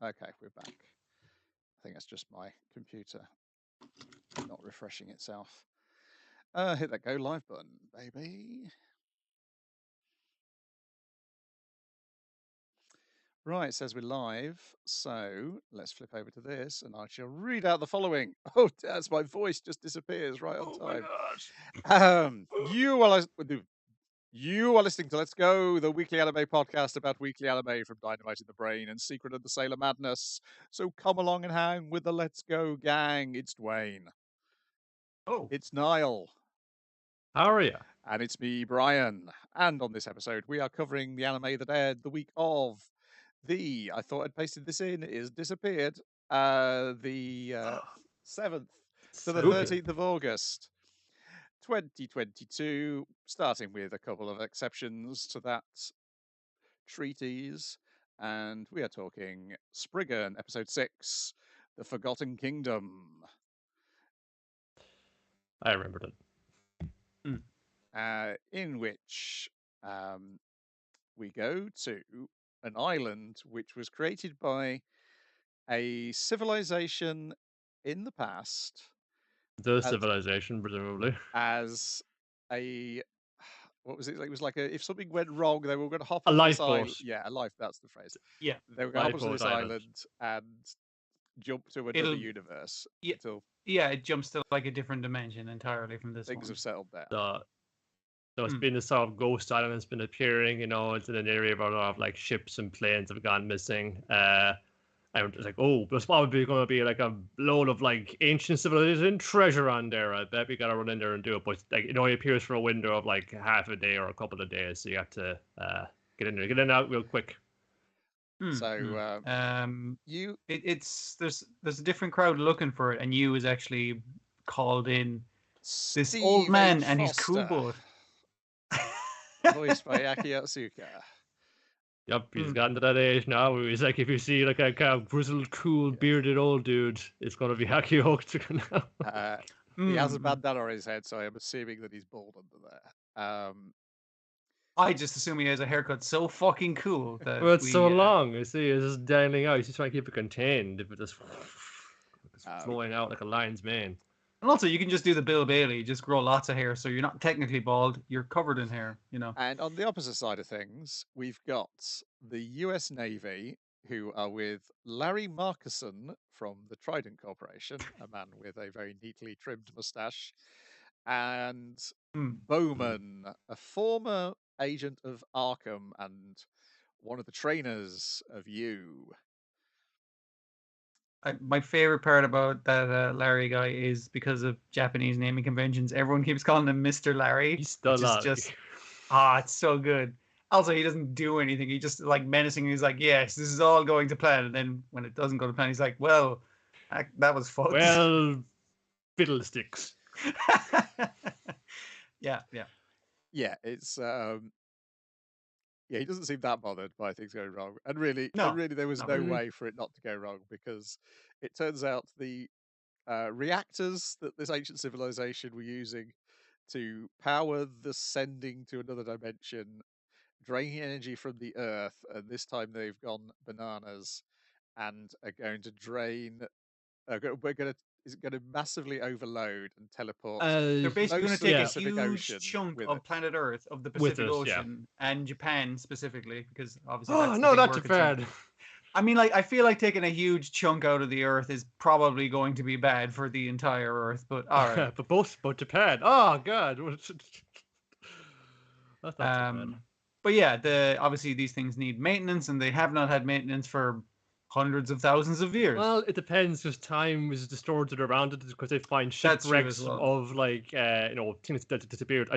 Okay, we're back. I think that's just my computer not refreshing itself. Hit that go live button, baby. Right, it says we're live. So let's flip over to this and I shall read out the following. Oh, that's my voice just disappears right on time. My gosh. You are listening to Let's Go, the weekly anime podcast about weekly anime from Dynamite in the Brain and Secret of the Sailor Madness. So come along and hang with the Let's Go gang. It's Dwayne. Oh, It's Niall. how are you? And it's me, Brian. And on this episode, we are covering the anime that aired the week of I thought I'd pasted this in, it has disappeared, the 7th to the Spooky. 13th of August, 2022, starting with a couple of exceptions to that treatise. And we are talking Spriggan, episode 6, The Forgotten Kingdom. I remembered it. In which we go to an island which was created by a civilization in the past The civilization, presumably. as a what was it? It was like if something went wrong, they were going to hop A onto this island. lifeboat. Yeah, a life. That's the phrase. Yeah. They were going to hop onto Lifeboat this island and jump to another It'll- universe Yeah. until Yeah, it jumps to like a different dimension entirely from this things one. have settled down. So it's been a sort of ghost island that's been appearing, it's in an area where a lot of like ships and planes have gone missing. And it's like, oh, there's probably going to be like a load of like ancient civilization treasure on there. I bet we got to run in there and do it. But like, it only appears for a window of like half a day or a couple of days. So you have to get in there, get in and out real quick. So there's a different crowd looking for it, and you is actually called in. This Steve old man H. and his Foster, crew boat. voiced by Aki Atsuka. Yep, he's gotten to that age now where he's like, if you see like a kind of grizzled, cool, bearded old dude, it's going to be Aki Atsuka now. He has a bandana on his head, so I'm assuming that he's bald under there. I just assume he has a haircut so fucking cool that well, it's so long. You see, it's just dangling out. He's just trying to keep it contained. If it just flowing out like a lion's mane. And also, you can just do the Bill Bailey, just grow lots of hair, so you're not technically bald. You're covered in hair, And on the opposite side of things, we've got the US Navy, who are with Larry Marcuson from the Trident Corporation, a man with a very neatly trimmed mustache, and Bowman, a former agent of Arkham and one of the trainers of you. My favorite part about that Larry guy is because of Japanese naming conventions. Everyone keeps calling him Mr. Larry. He's still just it's so good. Also, he doesn't do anything. He just like menacing. He's like, "Yes, this is all going to plan." And then when it doesn't go to plan, he's like, "Well, that was fucked." Well, fiddlesticks. Yeah. It's he doesn't seem that bothered by things going wrong, and really there was no way for it not to go wrong, because it turns out the reactors that this ancient civilization were using to power the sending to another dimension drain energy from the Earth, and this time they've gone bananas and are going to drain. Is going to massively overload and teleport. They're basically going to take a huge chunk of planet Earth, of the Pacific Ocean, and Japan specifically, because obviously. Oh no, not Japan. I mean, like, I feel like taking a huge chunk out of the Earth is probably going to be bad for the entire Earth, but all right. but Japan. Oh god. That's not so bad. But yeah, obviously these things need maintenance, and they have not had maintenance for hundreds of thousands of years. Well, it depends, because time is distorted around it, because they find shipwrecks of like things that disappeared.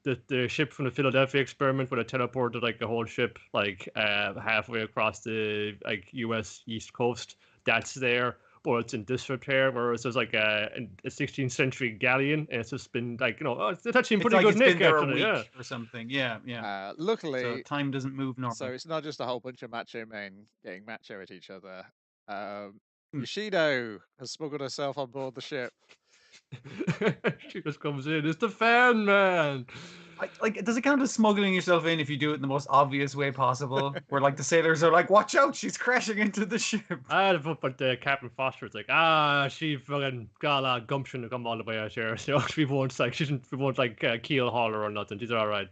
The ship from the Philadelphia experiment, where they teleported like a whole ship like halfway across the like U.S. East Coast, that's there. But it's in disrepair, whereas there's like a 16th century galleon, and it's just been like it's actually in pretty good nick actually, or something. Yeah. Luckily, so time doesn't move normally. So it's not just a whole bunch of macho men getting macho at each other. Yoshido has smuggled herself on board the ship, She just comes in. It's the fan man. Like, does it count as smuggling yourself in if you do it in the most obvious way possible? Where like the sailors are like, "Watch out, she's crashing into the ship." But Captain Foster's like, she fucking got a lot of gumption to come all the way out here. So we won't keel haul her or nothing. She's all right.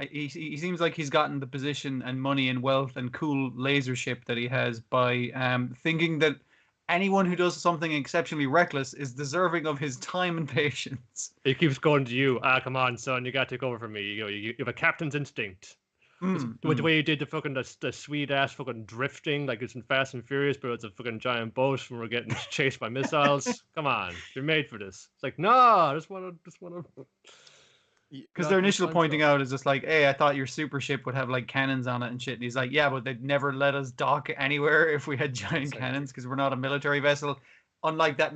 He seems like he's gotten the position and money and wealth and cool laser ship that he has by thinking that anyone who does something exceptionally reckless is deserving of his time and patience. He keeps going to you. Come on, son, you got to take over for me. You have a captain's instinct. The way you did the sweet ass fucking drifting, like it's in Fast and Furious, but it's a fucking giant boat when we're getting chased by missiles. Come on, you're made for this. It's like, no, I just wanna. Because their initial pointing out is just like, hey, I thought your super ship would have like cannons on it and shit. And he's like, yeah, but they'd never let us dock anywhere if we had giant cannons because we're not a military vessel. Unlike that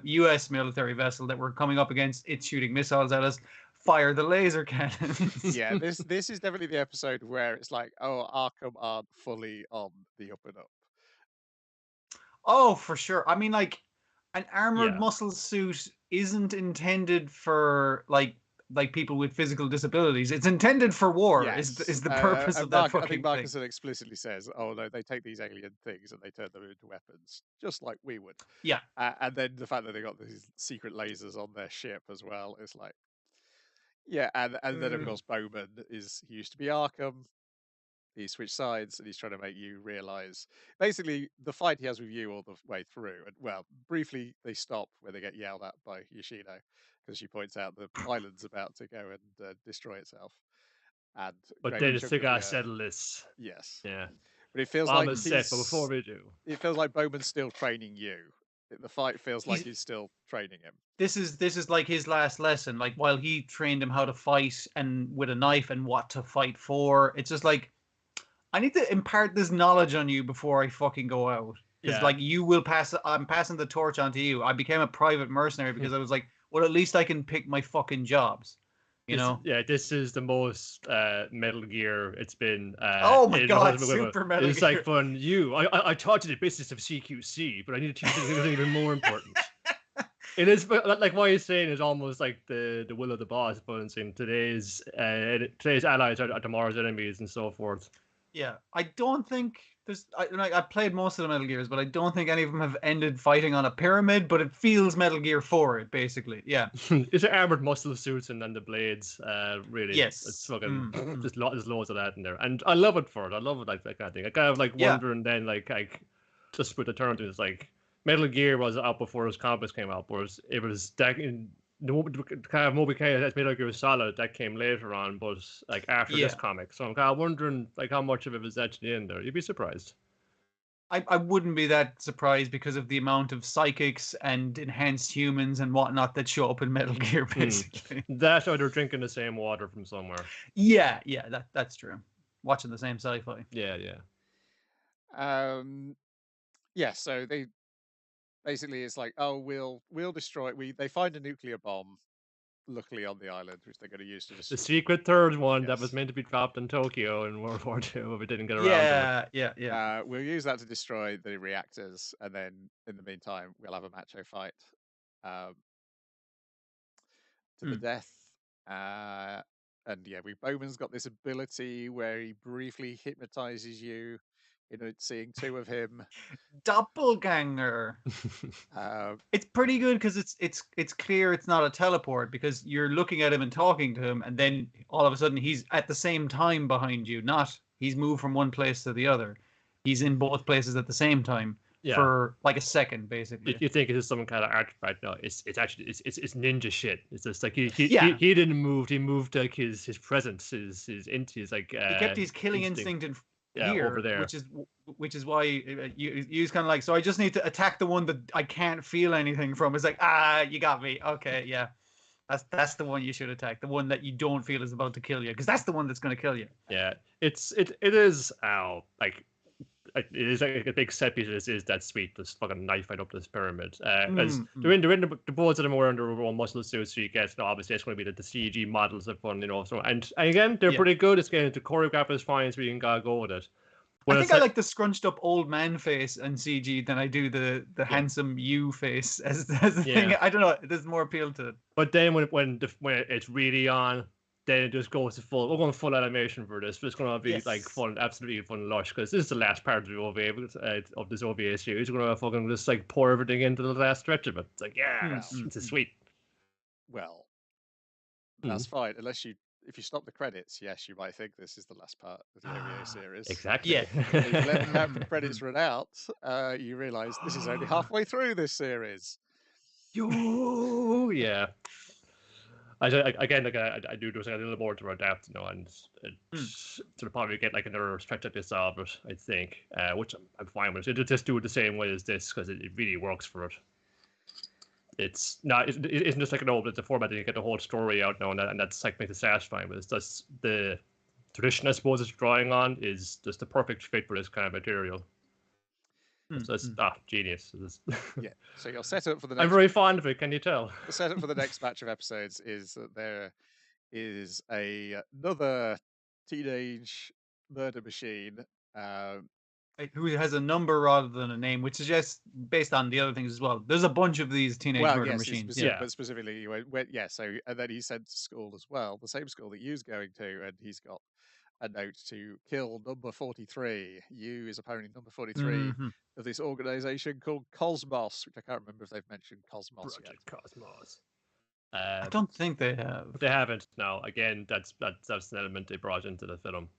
U.S. military vessel that we're coming up against, it's shooting missiles at us. Fire the laser cannons. Yeah, this is definitely the episode where it's like, oh, Arkham aren't fully on the up and up. Oh, for sure. I mean, like, an armored muscle suit isn't intended for like people with physical disabilities. It's intended for war. Yes. Is the purpose of that fucking I think thing. Markuson explicitly says, oh no, they take these alien things and they turn them into weapons, just like we would. Yeah. And then the fact that they got these secret lasers on their ship as well is like, yeah. And then of course Bowman he used to be Arkham. He switched sides and he's trying to make you realize basically the fight he has with you all the way through. And well, briefly they stop where they get yelled at by Yoshino because she points out the island's about to go and destroy itself. And but they just gotta settle this. Yes. Yeah. But it feels like set, but before we do, it feels like Bowman's still training you. The fight feels like he's still training him. This is like his last lesson. Like while he trained him how to fight and with a knife and what to fight for, it's just like, I need to impart this knowledge on you before I fucking go out. Because like I'm passing the torch on to you. I became a private mercenary because I was like, well, at least I can pick my fucking jobs. You know? Yeah, this is the most Metal Gear it's been. Oh my god, super Metal Gear. It's like fun. I taught you the business of CQC, but I need to teach you something even more important. It is like what you're saying is almost like the will of the boss, but I'm saying today's allies are tomorrow's enemies and so forth. Yeah, I don't think there's. I played most of the Metal Gears, but I don't think any of them have ended fighting on a pyramid. But it feels Metal Gear 4, it basically. Yeah, it's armored muscle suits and then the blades. Really, yes, it's fucking there's loads of that in there, and I love it for it. I love it like that kind of thing. I kind of like wondering then like just with the turn to it's like Metal Gear was out before those comics came out, whereas it was that in. The kind of Moby K as Metal Gear Solid that came later on, but like after this comic. So I'm kind of wondering like how much of it was actually in there. You'd be surprised. I wouldn't be that surprised because of the amount of psychics and enhanced humans and whatnot that show up in Metal Gear, basically. That or they're drinking the same water from somewhere. Yeah, that's true. Watching the same sci-fi. Yeah. Yeah, so they basically it's like, oh, we'll destroy it. They find a nuclear bomb, luckily on the island, which they're going to use to destroy. The secret third one that was meant to be dropped in Tokyo in World War II, but we didn't get around to it. Yeah. We'll use that to destroy the reactors, and then in the meantime, we'll have a macho fight to the death. And yeah, Bowman's got this ability where he briefly hypnotizes you. Seeing two of him. Doppelganger. It's pretty good because it's clear it's not a teleport because you're looking at him and talking to him, and then all of a sudden he's at the same time behind you. Not he's moved from one place to the other. He's in both places at the same time for like a second, basically. You think it is some kind of artifact? No, it's actually it's ninja shit. It's just like he didn't move. He moved like his presence, his like. He kept his killing instinct in. Here, over there, which is why you kind of like. So I just need to attack the one that I can't feel anything from. It's like you got me. Okay, yeah, that's the one you should attack. The one that you don't feel is about to kill you, because that's the one that's going to kill you. Yeah, it is like. It is like a big set piece. Is that sweet? This fucking knife fight up this pyramid. As they're in the both of them were under one muscle suits, so you get obviously it's going to be the CG models of fun, So and again they're pretty good. It's getting to choreograph as fine, so you can go with it. I think I like the scrunched up old man face and CG than I do the handsome you face as the thing. I don't know. There's more appeal to it. But then when it's really on, then it just goes to full. We're going full animation for this. But it's going to be like fun, absolutely fun, lush. Because this is the last part of the OVA of this OVA series. We're going to fucking just like pour everything into the last stretch of it. It's like it's sweet. Well, that's fine, unless if you stop the credits, yes, you might think this is the last part of the OVA series. Exactly. Yeah. If you let the credits run out, you realise this is only halfway through this series. Yeah. I do just like a little more to adapt, and sort of probably get like another stretch like this out of it, I think, which I'm fine with. It'll just do it the same way as this because it really works for it. It's not. It isn't just like it's a format that you get the whole story out now, and that's like makes it satisfying. But it's just the tradition, I suppose, it's drawing on is just the perfect fit for this kind of material. So it's genius. Yeah. So you're set up for the next. I'm very fond of it. Can you tell? The setup for the next batch of episodes is that there is another teenage murder machine. Who has a number rather than a name, which suggests, based on the other things as well, there's a bunch of these teenage murder machines. But specifically, so and then he's sent to school as well, the same school that Yu's going to, and he's got a note to kill number 43. Yu is apparently number 43 of this organization called Cosmos, which I can't remember if they've mentioned Cosmos yet. Cosmos. I don't think they have. They haven't. No. Again, that's an element they brought into the film.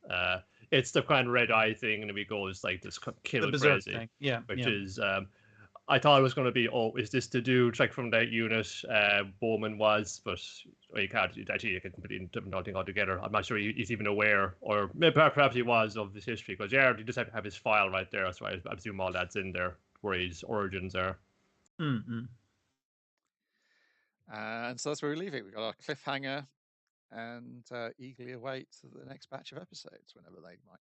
It's the kind of red eye thing, and we goes like this kill crazy thing. Which is I thought it was going to be, is this the dude like from that unit Bowman was, but you can't actually you can completely different thing altogether. I'm not sure he's even aware, or maybe perhaps he was, of his history, because you just have his file right there, so I assume all that's in there where his origins are. And so that's where we leave it. We've got our cliffhanger and eagerly await the next batch of episodes whenever they might.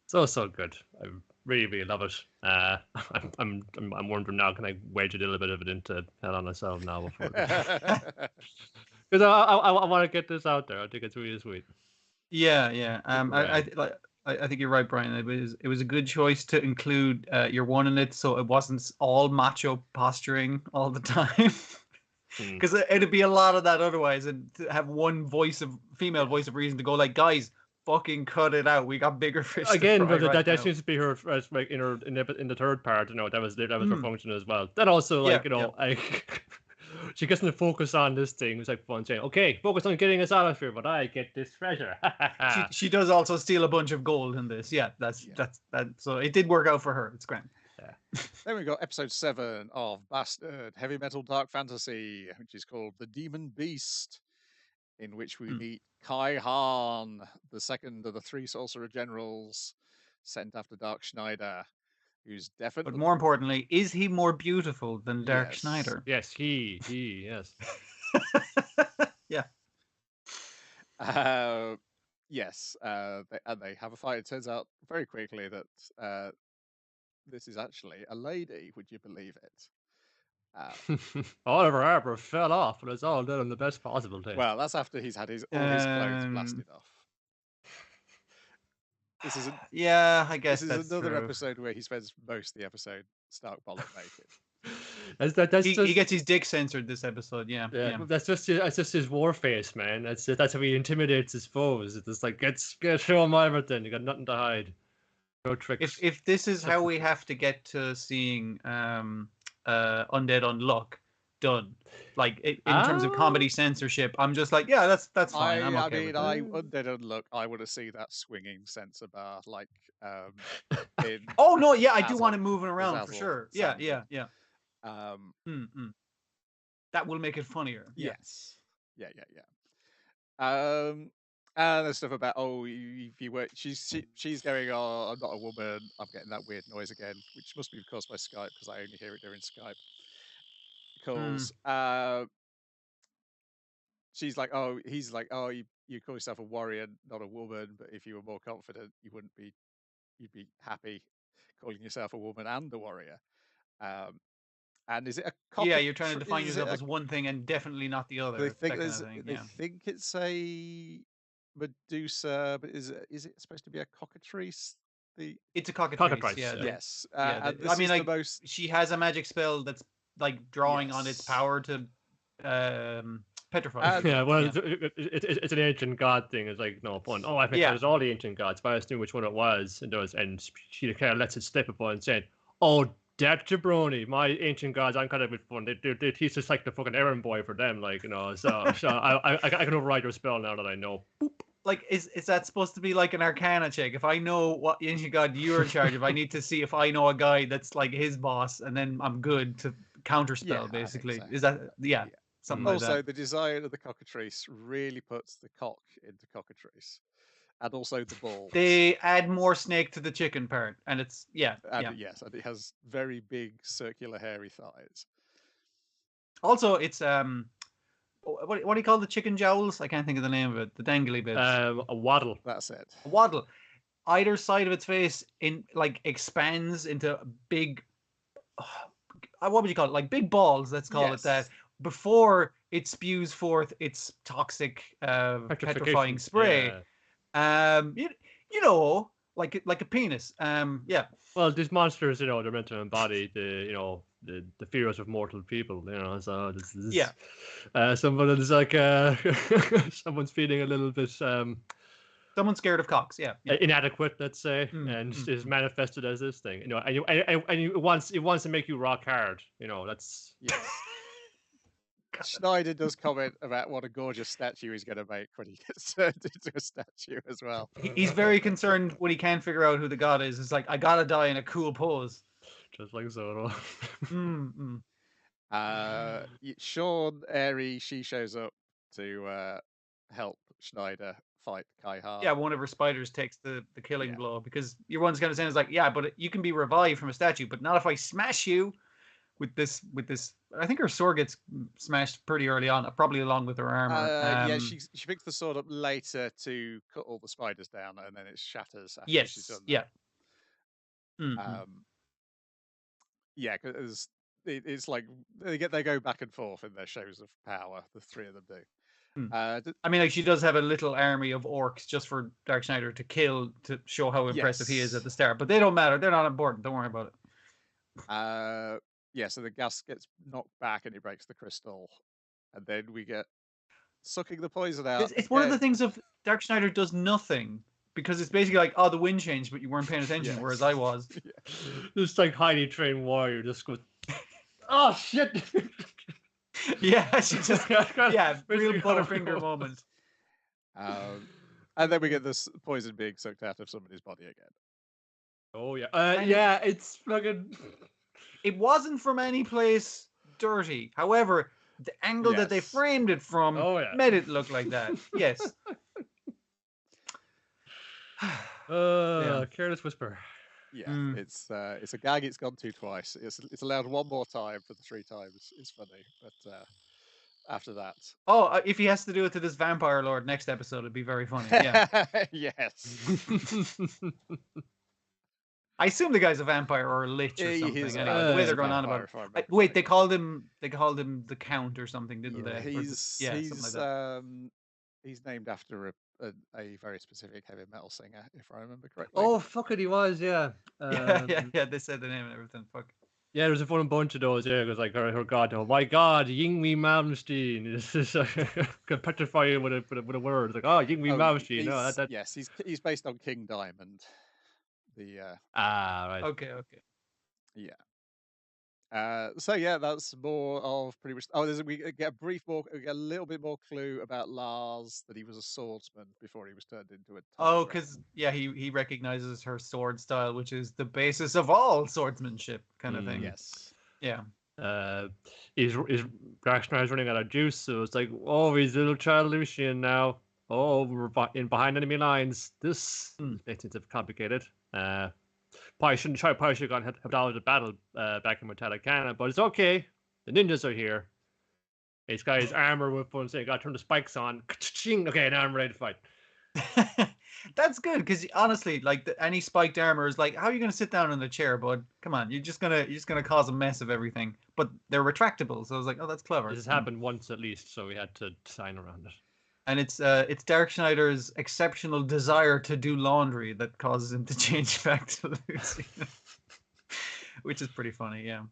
So good. I really love it. I'm wondering now, can I wedge a little bit of it into Hell on Myself now before? Because I want to get this out there. I think it's really sweet. Yeah. I think you're right, Brian. It was a good choice to include your one in it, so it wasn't all macho posturing all the time. Because it'd be a lot of that otherwise, and to have one female voice of reason to go like, guys, fucking cut it out. We got bigger fish. Again, but that seems to be her like in the third part. That was her function as well. Then also she gets to focus on this thing. It's like fun saying, "Okay, focus on getting us out of here, but I get this treasure." she does also steal a bunch of gold in this. Yeah, that's that. So it did work out for her. It's great. Yeah. Then we got episode 7 of Bastard Heavy Metal Dark Fantasy, which is called The Demon Beast, in which we meet Kai Han, the second of the 3 sorcerer generals sent after Dark Schneider, who's definitely. But more importantly, is he more beautiful than Dark Schneider? Yes, yes. Yeah. Yes. They have a fight. It turns out very quickly that this is actually a lady. Would you believe it? Oliver Harper fell off, but it's all done in the best possible way. Well, that's after he's had all his clothes blasted off. This is I guess this that's is another true. episode where he spends most of the episode stark bollock naked. He gets his dick censored this episode. Yeah. That's just his war face, man. That's how he intimidates his foes. It's like get show him everything. You got nothing to hide. No tricks. If this is how we have to get to seeing Undead Unluck done, like in terms of comedy censorship, I'm just like, that's fine. I'm okay with Undead Unluck, I want to see that swinging censor bar, like in oh no, yeah, I do want it moving around for sure. Yeah. That will make it funnier. Yes. Yeah. And there's stuff about if you were she's going, I'm not a woman, I'm getting that weird noise again, which must be caused by Skype because I only hear it during Skype calls. She's like, he's like, you call yourself a warrior, not a woman, but if you were more confident, you'd be happy calling yourself a woman and a warrior. And is it a copy? Yeah, you're trying to define yourself as one thing and definitely not the other. They think it's a Medusa, but is it supposed to be a cockatrice? It's a cockatrice. Yeah. Yes. And this is the most. She has a magic spell that's like drawing on its power to petrify. It's an ancient god thing. It's like no fun. Oh, I think there's all the ancient gods, but I just knew which one it was, and she kind of lets it slip upon saying, "Oh, that jabroni, my ancient gods, I'm kind of a bit fun. He's just like the fucking errand boy for them, like So I can override your spell now that I know." Boop. Like, is that supposed to be like an arcana check? If I know what ancient god you're in charge of, I need to see if I know a guy that's like his boss, and then I'm good to counterspell. Basically, is that something like that? Also, the design of the cockatrice really puts the cock into cockatrice, and also the balls. They add more snake to the chicken part, and it's yes, and it has very big circular hairy thighs. Also, it's what do you call the chicken jowls? I can't think of the name of it. The dangly bits. A waddle. That's it. A waddle. Either side of its face expands into big. What would you call it? Like big balls. Let's call it that. Before it spews forth its toxic petrifying spray. Yeah. You know, like a penis. Yeah. Well, these monsters, they're meant to embody the fears of mortal people, So this is someone is like someone's feeling a little bit someone's scared of cocks, inadequate, let's say, and is manifested as this thing, and it wants to make you rock hard, That's Schneider does comment about what a gorgeous statue he's going to make when he gets turned into a statue as well. He's very concerned when he can't figure out who the god is. It's like, I gotta die in a cool pose. Just like Zoro. Sean Airy, she shows up to help Schneider fight Kai Han. Yeah, one of her spiders takes the killing blow, because your one's kind of saying is like, but you can be revived from a statue, but not if I smash you with this. I think her sword gets smashed pretty early on, probably along with her armor. She picks the sword up later to cut all the spiders down, and then it shatters after she's done that. Because it's like they go back and forth in their shows of power. The three of them do. I mean, she does have a little army of orcs just for Dark Schneider to kill, to show how impressive he is at the start. But they don't matter; they're not important. Don't worry about it. So the gas gets knocked back and it breaks the crystal, and then we get sucking the poison out. It's one of the things of Dark Schneider does nothing, because it's basically like, the wind changed, but you weren't paying attention, whereas I was. This like highly trained warrior just goes, oh shit. She just real Butterfinger moment. And then we get this poison being sucked out of somebody's body again. Oh yeah, it's fucking. It wasn't from any place dirty. However, the angle that they framed it from made it look like that. Yes. Careless whisper. Yeah, it's a gag. It's gone to twice. It's allowed one more time for the 3 times. It's funny, but after that. If he has to do it to this vampire lord next episode, it'd be very funny. Yeah. Yes. I assume the guy's a vampire or a lich or something. Anyway, the way they're going on about it. Wait, they called him the Count or something, didn't they? Something like that. He's named after a very specific heavy metal singer, if I remember correctly. Oh fuck it, he was, yeah. They said the name and everything. Fuck. Yeah, there's a fun bunch of those. Yeah, it was like her god. Oh my god, Yingwi Malmsteen. This is can petrify you with a word. It's like, Yingwi Malmsteen. Yes, he's based on King Diamond. Right. Okay. Yeah. That's more of pretty much. We get a little bit more clue about Lars, that he was a swordsman before he was turned into a. Because he recognizes her sword style, which is the basis of all swordsmanship, kind of thing. Yes. Yeah. Is Ragnar running out of juice? So it's like, he's a little child Lucian now. We're behind enemy lines. This makes it complicated. Probably should have helped out with the battle back in Metallic Cannon, but it's okay. The ninjas are here. He's got his armor with him, so he got to turn the spikes on. Okay, now I'm ready to fight. That's good, because honestly, like any spiked armor is like, how are you going to sit down in the chair, bud? Come on, you're just gonna cause a mess of everything. But they're retractable, so I was like, that's clever. This has happened once at least, so we had to sign around it. And it's Dark Schneider's exceptional desire to do laundry that causes him to change back to Lucy, which is pretty funny. Yeah,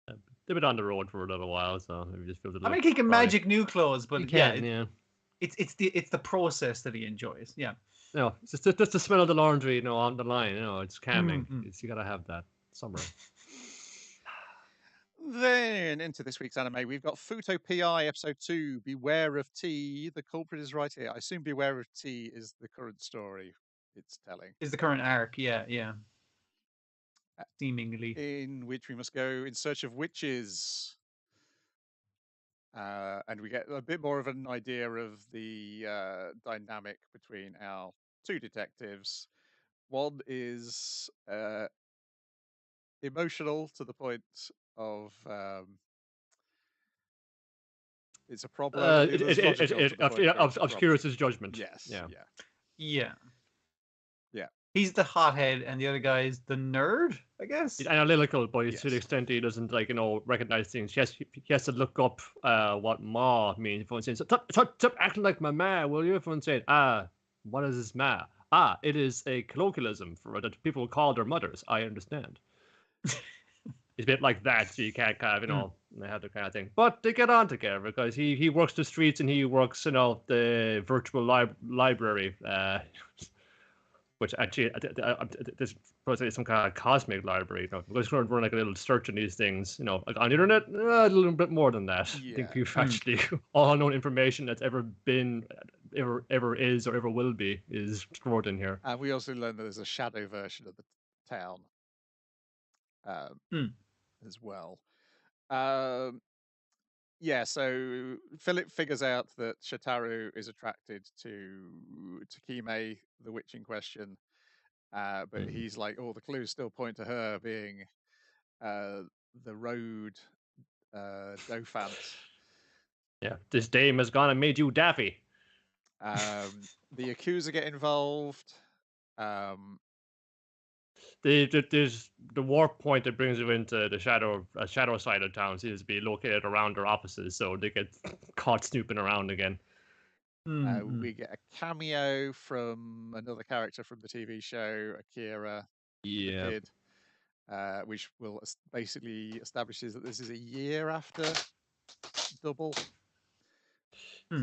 they've been on the road for a little while, so maybe just feels a little. I mean, he can magic new clothes, but it's the process that he enjoys. Yeah. No, it's just the smell of the laundry, on the line. It's calming. You gotta have that summer. Then into this week's anime, we've got Fuuto PI episode 2. Beware of T. The culprit is right here. I assume Beware of T is the current story it's telling. Is the current arc? Yeah. Seemingly. In which we must go in search of witches. And we get a bit more of an idea of the dynamic between our two detectives. One is emotional to the point of it's a problem. Obscures his judgment. Yes. Yeah. Yeah. He's the hothead, and the other guy is the nerd, I guess. He's analytical, but to the extent he doesn't recognize things. He has to look up what ma means. Everyone saying, "Stop acting like my ma, will you?" Everyone saying, what is this ma? It is a colloquialism for that people call their mothers. I understand. It's a bit like that, so you can't kind of, they have the kind of thing. But they get on together because he works the streets and he works, the virtual library, which actually there's probably some kind of cosmic library. We're just going to run like a little search on these things, on the internet. A little bit more than that. Yeah. I think you've actually all known information that's ever been, ever is, or ever will be is stored in here. And we also learned that there's a shadow version of the town. As well. So Philip figures out that Shitaru is attracted to Takime, the witch in question, but he's like, the clues still point to her being the road Dofant. Yeah, this dame has gone and made you daffy. The Yakuza get involved. There's the warp point that brings you into the shadow side of town seems to be located around their offices, so they get caught snooping around again. We get a cameo from another character from the TV show, Akira, the kid, which will basically establishes that this is a year after Double.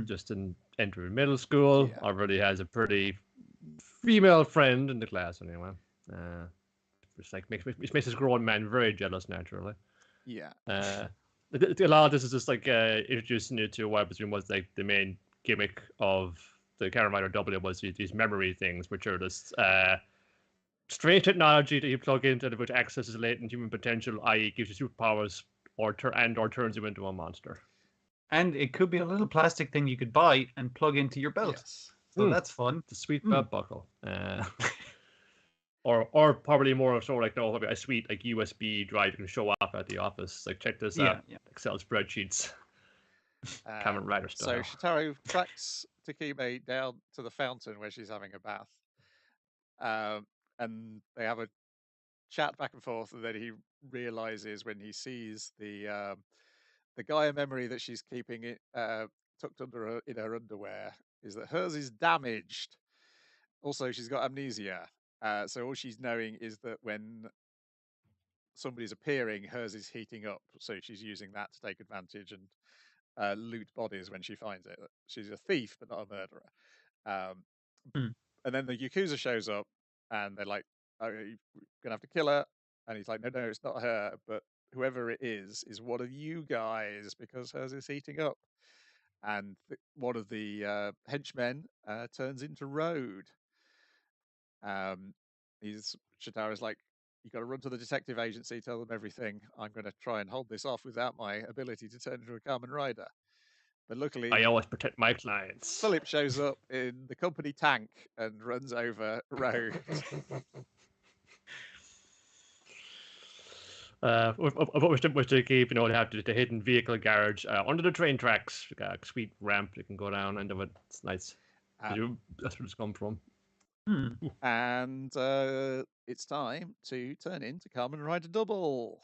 Just entering middle school, already has a pretty female friend in the class anyway. Which makes this grown man very jealous naturally. Yeah. A lot of this is just introducing you to what was like the main gimmick of the Kamen Rider W was these memory things, which are this strange technology that you plug into which accesses latent human potential, i.e. gives you superpowers or turns you into a monster. And it could be a little plastic thing you could buy and plug into your belt. Yes. So that's fun. The sweet belt buckle. Or probably more so a sweet USB drive you can show off at the office. Check this out. Excel spreadsheets. Kamen Rider style. So Shitaru tracks Takime down to the fountain where she's having a bath. And they have a chat back and forth, and then he realizes when he sees the Gaia memory that she's keeping it tucked under in her underwear is that hers is damaged. Also, she's got amnesia. So all she's knowing is that when somebody's appearing, hers is heating up. So she's using that to take advantage and loot bodies when she finds it. She's a thief, but not a murderer. And then the Yakuza shows up, and they're like, "Oh, you're gonna have to kill her." And he's like, "No, it's not her, but whoever it is one of you guys because hers is heating up." And one of the henchmen turns into Road. Shitaru's like, "You got to run to the detective agency, tell them everything. I'm going to try and hold this off without my ability to turn into a Kamen Rider." But luckily, I always protect my clients. Philip shows up in the company tank and runs over Road. Which they keep, they have the hidden vehicle garage under the train tracks. Got a sweet ramp you can go down into it. It's nice. That's where it's come from. And it's time to turn into Kamen Rider Double.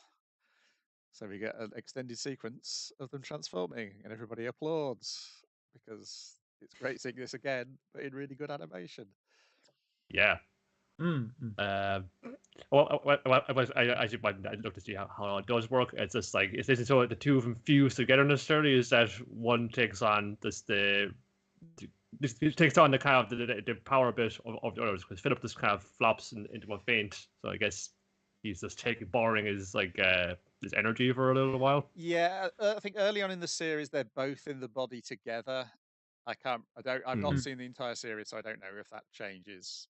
So we get an extended sequence of them transforming, and everybody applauds because it's great seeing this again, but in really good animation. Yeah. Well, I should look to see how it does work. It's just like, is this so the two of them fuse together necessarily? Is that one takes on this takes on the kind of the power bit of the others, because Philip just kind of flops into a faint. So I guess he's just borrowing his his energy for a little while. Yeah, I think early on in the series they're both in the body together. I've not seen the entire series, so I don't know if that changes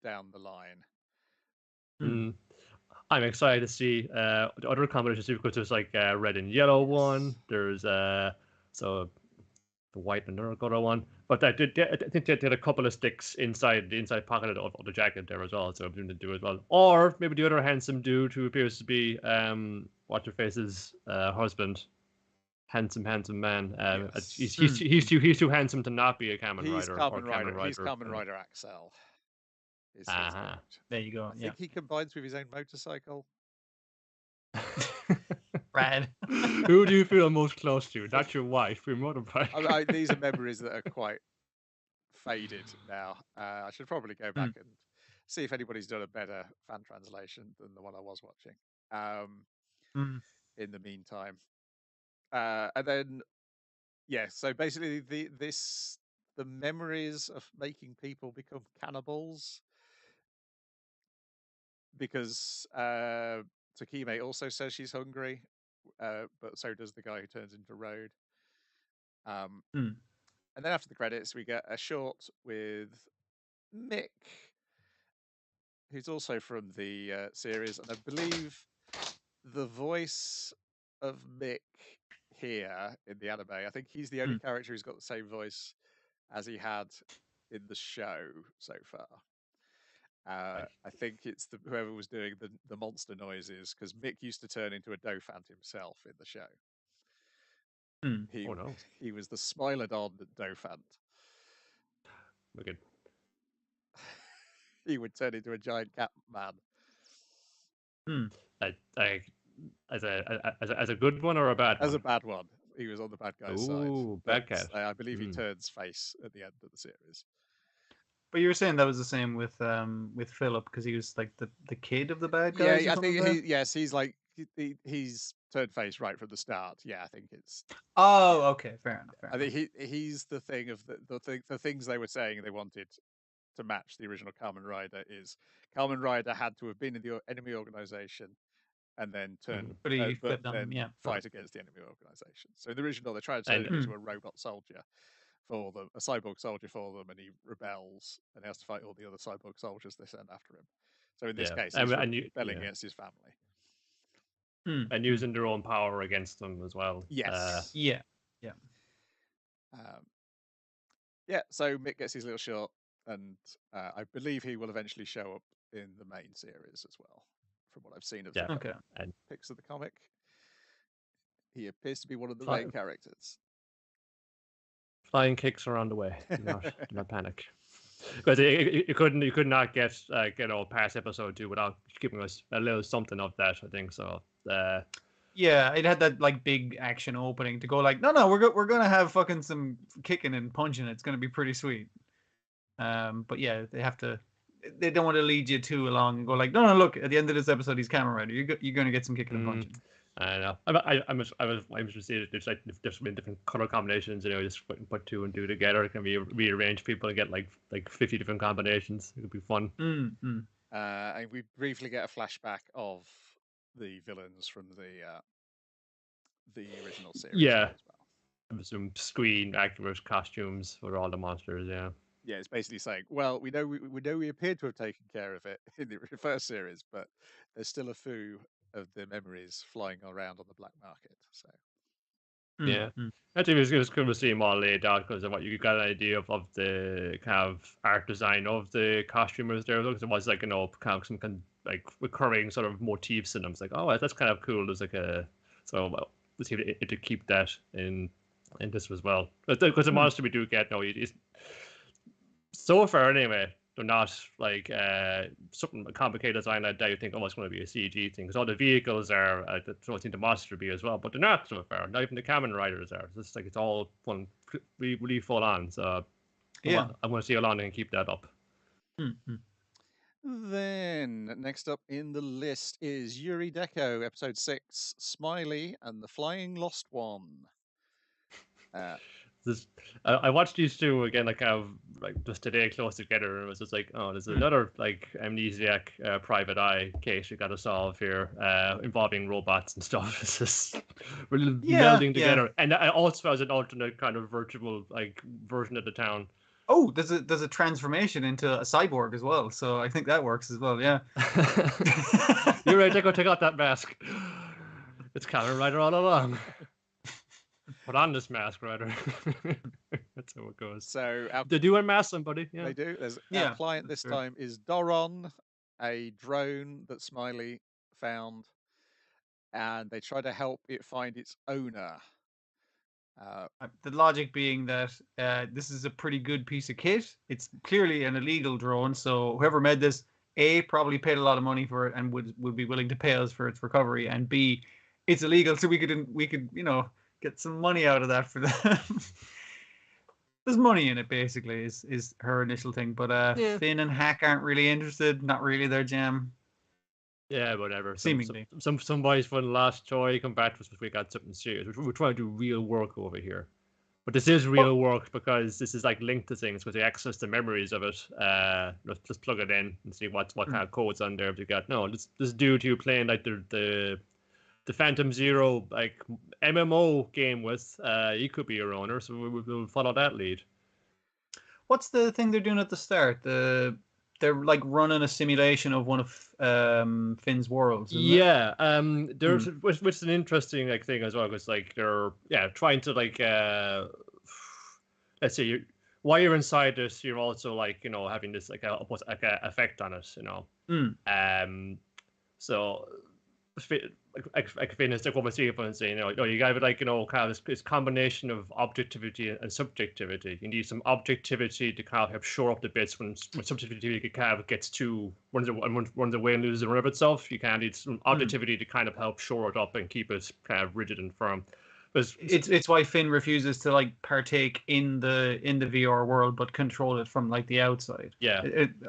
down the line. I'm excited to see the other combinations too, because there's like red and yellow one. There's so the white and another one, but I think they did a couple of sticks inside the inside pocket of the jacket there as well. So I'm going to do as well, or maybe the other handsome dude who appears to be what's her face's husband. Handsome man. He's too handsome to not be a Kamen Rider. He's Kamen Rider Axel. There you go. I think he combines with his own motorcycle. Rad. Who do you feel most close to? Not your wife, your motorbike. These are memories that are quite faded now. I should probably go back and see if anybody's done a better fan translation than the one I was watching. In the meantime, and then so basically the memories of making people become cannibals, because Tsukime also says she's hungry, but so does the guy who turns into Road. And then after the credits, we get a short with Mick, who's also from the series, and I believe the voice of Mick here in the anime, I think he's the only character who's got the same voice as he had in the show so far. I think it's whoever was doing the monster noises, because Mick used to turn into a Dofant himself in the show. He was the Smilodon Dofant. Okay. He would turn into a giant cat man. As a good one or a bad one? As a bad one. He was on the bad guy's side. Ooh, bad cat. I believe he turns face at the end of the series. But you were saying that was the same with Philip, because he was like the kid of the bad guys. Yeah, I think he's like he's turned face right from the start. Yeah, I think it's. Oh, okay, fair enough. I think he's the thing of the things they were saying they wanted to match the original Kamen Rider is Kamen Rider had to have been in the enemy organization and then turn, fight against the enemy organization. So in the original, they tried to turn him into a robot soldier for them, a cyborg soldier for them, and he rebels and he has to fight all the other cyborg soldiers they send after him. So in this case, he's rebelling against his family. And using their own power against them as well. Yes. So Mick gets his little shot, and I believe he will eventually show up in the main series as well. From what I've seen of and pics of the comic, he appears to be one of the main characters. Flying kicks are on the way. Do not panic. Because you could not get past episode 2 without giving us a little something of that. I think so. It had that like big action opening to go like, no, we're gonna have fucking some kicking and punching. It's gonna be pretty sweet. But yeah, they don't want to lead you too along and go like, no, look, at the end of this episode, he's Kamen Rider. You're gonna get some kicking and punching. I know. I'm interested to see there's like different color combinations. Just put 2 and 2 together. It can be rearrange people and get like 50 different combinations. It would be fun. And we briefly get a flashback of the villains from the original series. Yeah. As well. I assume screen actors, costumes for all the monsters. Yeah. Yeah, it's basically saying, well, we know we appeared to have taken care of it in the first series, but there's still a few of the memories flying around on the black market. So yeah, I think it was cool to see them all laid out, because of what you got an idea of the kind of art design of the costumers there. Because it was like kind of some kind of like recurring sort of motifs in them. It's like, oh, that's kind of cool. There's like let's see if to keep that in this as well. Because the monster we do get, so far anyway, they're not like something complicated design like that. You think, oh, it's going to be a CG thing because all the vehicles are. I think the monster be as well, but they're not so far. Not even the Kamen Riders are. It's like it's all fun, really full on. So yeah, I'm going to see how long they can keep that up. Mm-hmm. Then next up in the list is Yurei Deco, episode 6, Smiley and the Flying Lost One. I watched these two again, like just today, close together, and it was just like, oh, there's another like amnesiac private eye case we got to solve here, involving robots and stuff. It's just really melding together, and I also has an alternate kind of virtual like version of the town. Oh, there's a transformation into a cyborg as well, so I think that works as well. Yeah. You're right. Deco, take out that mask. It's Kamen Rider all along. Put on this mask, Ryder. That's how it goes. So they do unmask somebody. Yeah. They do. Our client this time is Doron, a drone that Smiley found, and they try to help it find its owner. The logic being that this is a pretty good piece of kit. It's clearly an illegal drone, so whoever made this, A, probably paid a lot of money for it and would be willing to pay us for its recovery, and B, it's illegal, so we could get some money out of that for them. There's money in it, basically, is her initial thing. But Finn and Hack aren't really interested. Not really their jam. Yeah, whatever. Seemingly. Some boys for the last toy come back to us, we got something serious. We're trying to do real work over here. But this is real work because this is like linked to things because they access the memories of it. Let's just plug it in and see what kind of codes on there we got. No, this dude who playing like the Phantom Zero like MMO game with, he could be your owner, so we'll follow that lead. What's the thing they're doing at the start? They're like running a simulation of one of Finn's worlds. Yeah, there's which is an interesting like thing as well because like they're trying to like let's say while you're inside this, you're also like having this like a effect on it, so. Like Finn is like what we see and saying, you got like kind of this combination of objectivity and subjectivity. You need some objectivity to kind of help shore up the bits when subjectivity kind of gets too runs away and loses the run of itself. You kind of need some objectivity to kind of help shore it up and keep it kind of rigid and firm. It's why Finn refuses to like partake in the VR world, but control it from like the outside. Yeah,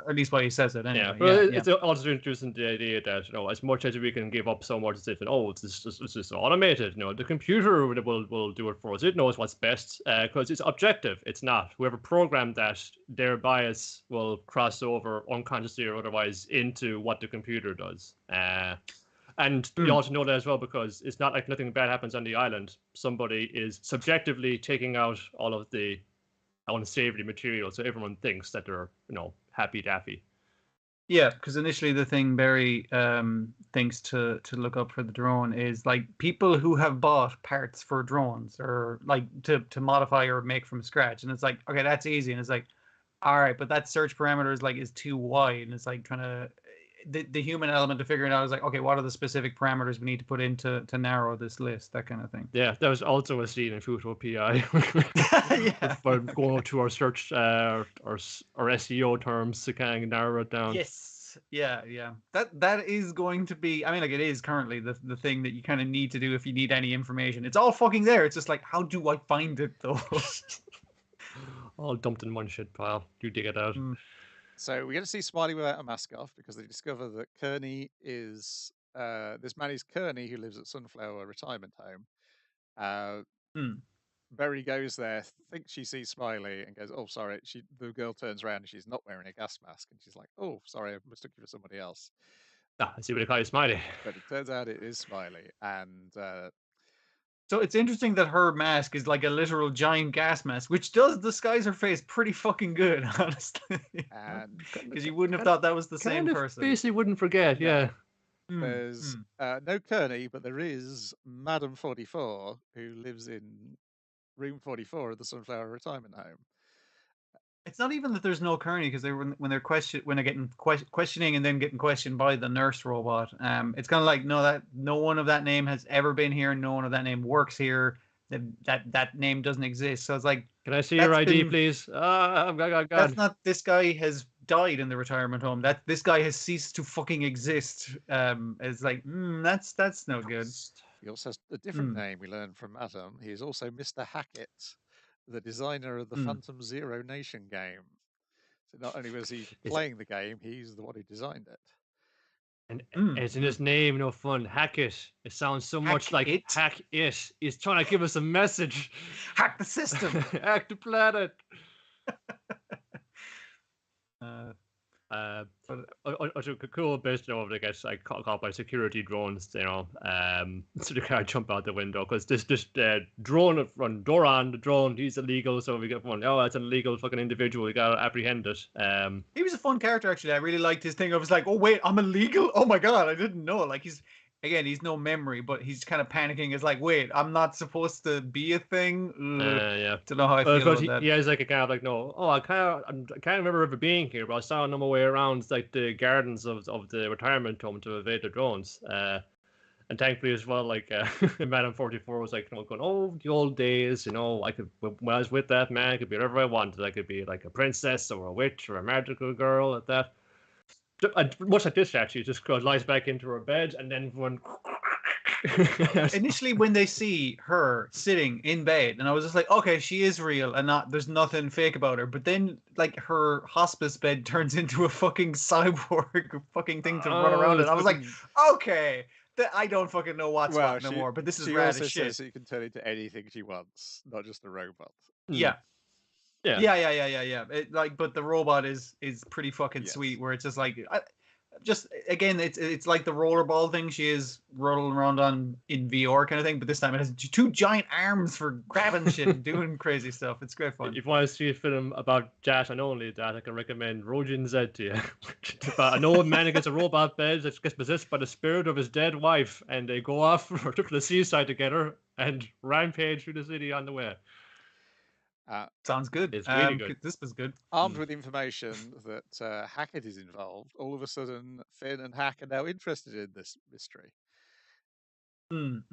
at least why he says it anyway. Yeah, but it's also introducing the idea that as much as we can give up so much, it's just automated. The computer will do it for us. It knows what's best because it's objective. It's not. Whoever programmed that, their bias will cross over unconsciously or otherwise into what the computer does. And you also know that as well because it's not like nothing bad happens on the island. Somebody is subjectively taking out all of the unsavory material, so everyone thinks that they're happy daffy. Yeah, because initially the thing Barry thinks to look up for the drone is like people who have bought parts for drones or like to modify or make from scratch, and it's like, okay, that's easy, and it's like, all right, but that search parameter is too wide, and it's like trying to. The human element of figuring out is like, okay, what are the specific parameters we need to put in to narrow this list, that kind of thing. Yeah, that was also a scene in Fuuto PI. Yeah. We're going to our search or SEO terms to kind of narrow it down. Yes. Yeah. That is going to be, I mean, like it is currently the thing that you kind of need to do if you need any information. It's all fucking there. It's just like, how do I find it though? All dumped in one shit pile. You dig it out. So we get to see Smiley without a mask off because they discover that Kearney is this man is Kearney who lives at Sunflower Retirement Home. Berry goes there, thinks she sees Smiley, and goes, "Oh, sorry." The girl turns around and she's not wearing a gas mask, and she's like, "Oh, sorry, I mistook you for somebody else." I see what they call you, Smiley. But it turns out it is Smiley, and. So it's interesting that her mask is like a literal giant gas mask, which does disguise her face pretty fucking good, honestly. Because you wouldn't have thought that was the same person. Basically, wouldn't forget. Yeah. There's no Kearney, but there is Madam 44 who lives in room 44 of the Sunflower Retirement Home. It's not even that there's no Kearney because when they're getting questioning and then getting questioned by the nurse robot. It's kind of like no one of that name has ever been here. No one of that name works here. That name doesn't exist. So it's like, can I see your ID, please? God. That's not. This guy has died in the retirement home. That this guy has ceased to fucking exist. It's like, that's no good. He also has a different name we learned from Adam. He is also Mr. Hackett, the designer of the Phantom Zero Nation game. So not only was he playing the game, he's the one who designed it. And it's in his name, no fun. Hack it. It sounds so much like hack it. He's trying to give us a message. Hack the system. Hack the planet. Cool bit, I guess I caught by security drones, so they can't jump out the window because this drone from Doran, the drone, he's illegal, so we get one. Oh, that's an illegal fucking individual. We gotta apprehend it. He was a fun character actually. I really liked his thing. I was like, oh wait, I'm illegal. Oh my god, I didn't know. Like he's no memory, but he's kind of panicking. It's like, wait, I'm not supposed to be a thing. Yeah, don't know how I feel about that. Yeah, he's like a kind of like, no, I can't remember ever being here, but I saw on my way around like the gardens of the retirement home to evade the drones. And thankfully as well, like Madame 44 was like, going, oh, the old days, when I was with that man, I could be whatever I wanted. I could be like a princess or a witch or a magical girl at that. Much like this, actually, just lies back into her bed, and then when initially when they see her sitting in bed, and I was just like, okay, she is real, and there's nothing fake about her. But then, like, her hospice bed turns into a fucking cyborg fucking thing to run around it. I was like, okay, I don't fucking know what's what no more. But this is rad as shit. She also says you can turn into anything she wants, not just a robot. Yeah. Yeah. But the robot is pretty fucking sweet. Where it's just like, again, it's like the rollerball thing she is rolling around in VR kind of thing. But this time it has two giant arms for grabbing shit and doing crazy stuff. It's great fun. If you want to see a film about that and only that, I can recommend Rojin Z to you. About an old man who gets a robot bed that gets possessed by the spirit of his dead wife, and they go off or to the seaside together and rampage through the city on the way. Sounds good. It's really good. This was good. Armed with information that Hackett is involved, all of a sudden Finn and Hack are now interested in this mystery. And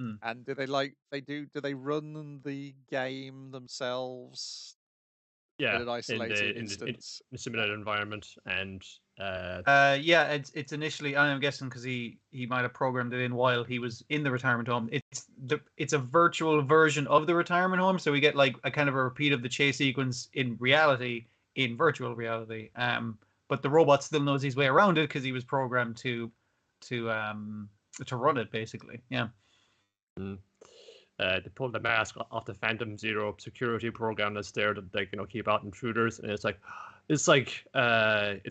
do they run the game themselves? Yeah, in an isolated instance, in a simulated environment, and it's initially, I'm guessing because he might have programmed it in while he was in the retirement home. It's a virtual version of the retirement home, so we get like a kind of a repeat of the chase sequence in virtual reality. But the robot still knows his way around it because he was programmed to run it basically. Yeah. They pulled the mask off the Phantom Zero security program that's there to keep out intruders, and it's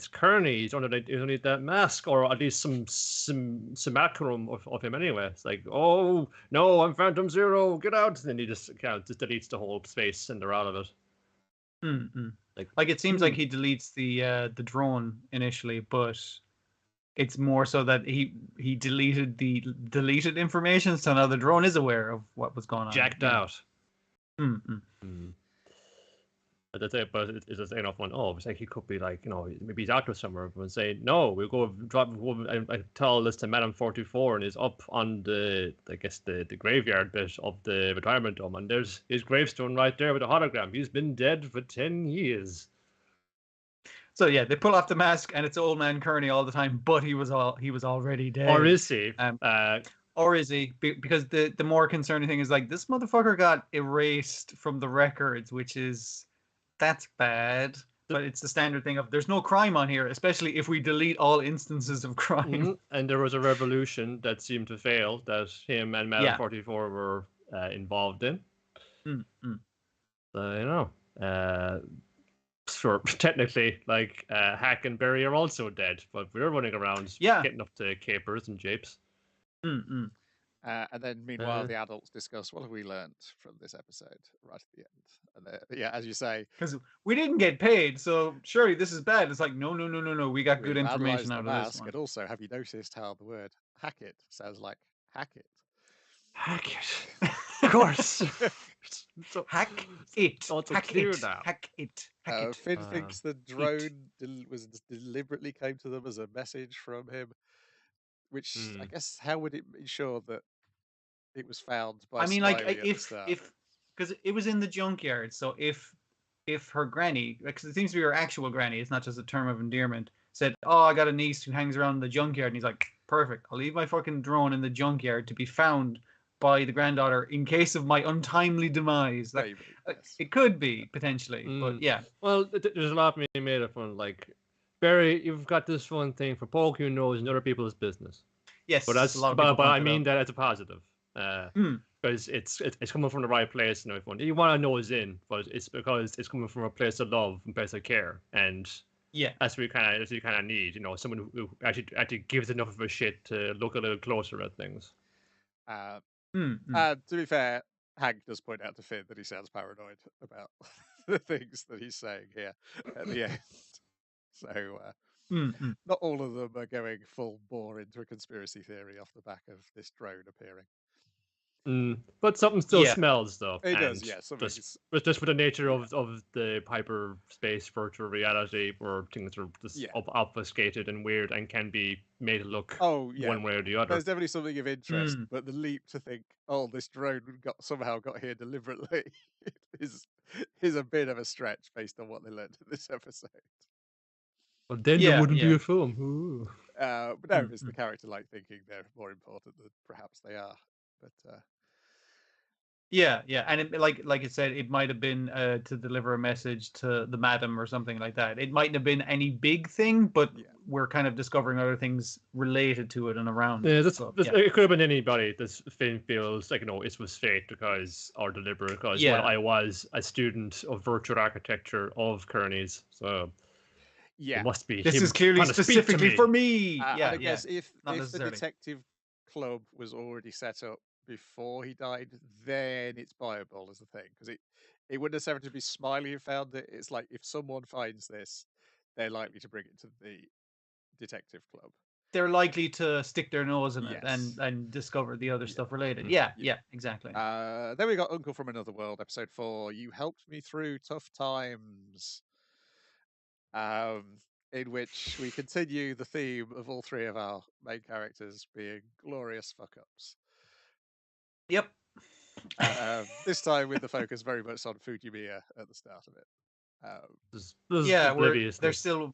Kearney. He's only that mask, or at least some simulacrum of him anyway. It's like, oh no, I'm Phantom Zero, get out! And then he just deletes the whole space and they're out of it. Like it seems like he deletes the drone initially, but it's more so that he deleted the deleted information, so now the drone is aware of what was going on. Jacked out. But it's a enough one. Oh, it's like he could be like, maybe he's out there somewhere, but say no, we'll go and tell this to Madame 44, and he's up on the graveyard bit of the retirement home, and there's his gravestone right there with a hologram. He's been dead for 10 years. So yeah, they pull off the mask, and it's old man Kearney all the time, but he was already dead. Or is he? Or is he? Because the more concerning thing is like this motherfucker got erased from the records, that's bad. But it's the standard thing of there's no crime on here, especially if we delete all instances of crime. And there was a revolution that seemed to fail that him and Madame 44 were involved in. So sure, technically, like Hack and Barry are also dead, but we're running around getting up to capers and japes. And then, meanwhile, the adults discuss what have we learned from this episode right at the end. And as you say, because we didn't get paid, so surely this is bad. It's like no, we got good information out of this one. And also, have you noticed how the word "hack it" sounds like "hack it"? Hack it, of course. So hack it. Hack it. Hack it. Finn thinks the drone deliberately came to them as a message from him, which I guess how would it ensure that it was found by? I mean, like if because it was in the junkyard, so if if her granny, because it seems to be her actual granny, it's not just a term of endearment, said, "Oh, I got a niece who hangs around the junkyard," and he's like, "Perfect. I'll leave my fucking drone in the junkyard to be found by the granddaughter in case of my untimely demise." Like, maybe, yes. it could be potentially, but yeah. Well, there's a lot being made of fun. Like, Barry, you've got this one thing for poking your nose in other people's business. Yes, but that's a lot of people but I point mean that out. that as a positive. Because it's coming from the right place and everything. You want to know it's in, but it's because it's coming from a place of love and place of care, and yeah, that's what you kind of need. You know, someone who actually gives enough of a shit to look a little closer at things. To be fair, Hank does point out to Finn that he sounds paranoid about the things that he's saying here at the end. So not all of them are going full bore into a conspiracy theory off the back of this drone appearing. But something still smells, though. It does, yes. Just with the nature of the hyperspace virtual reality, where things are just obfuscated and weird and can be made to look one way or the other. There's definitely something of interest, but the leap to think, oh, this drone somehow got here deliberately is a bit of a stretch based on what they learned in this episode. Well, then there wouldn't be a film. But no, it's the character-like thinking they're more important than perhaps they are. But yeah, and it, like it said, it might have been to deliver a message to the madam or something like that. It mightn't have been any big thing, but we're kind of discovering other things related to it and around it. It could have been anybody. This Finn feels like, it was fate or deliberate because I was a student of virtual architecture of Kearney's, so it must be. This is clearly specifically for me. I guess if the detective club was already set up before he died, then it's viable as a thing, because it wouldn't necessarily be Smiley who found it. It's like if someone finds this, they're likely to bring it to the detective club. They're likely to stick their nose in it and discover the other stuff related. Yeah, exactly. Then we got Uncle from Another World, episode 4. You helped me through tough times. In which we continue the theme of all three of our main characters being glorious fuck-ups. Yep. This time with the focus very much on Fujimiya at the start of it. They're still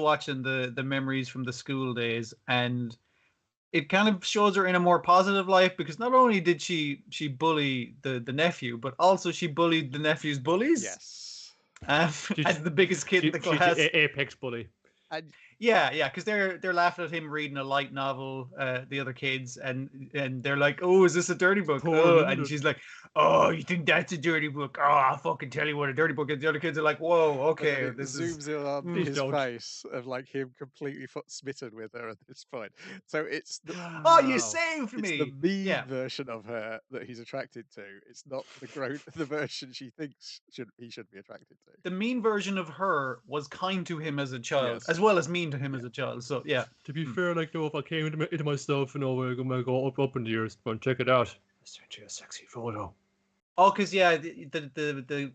watching the memories from the school days, and it kind of shows her in a more positive light, because not only did she bully the nephew, but also she bullied the nephew's bullies. Yes. As the biggest kid in the class. Apex bully. Yeah, because they're laughing at him reading a light novel, the other kids, and they're like, "Oh, is this a dirty book?" And she's like, "Oh, you think that's a dirty book? Oh, I'll fucking tell you what a dirty book is." The other kids are like, "Whoa, okay." This zooms in on his face of like him completely smitten with her at this point. So it's you saved me. It's the mean version of her that he's attracted to. It's not the version she thinks he should be attracted to. The mean version of her was kind to him as a child, as well as mean to him as a child. So to be fair, like, if I came into my stuff, we're gonna go up into yours and check it out. I sent you a sexy photo. Oh, because the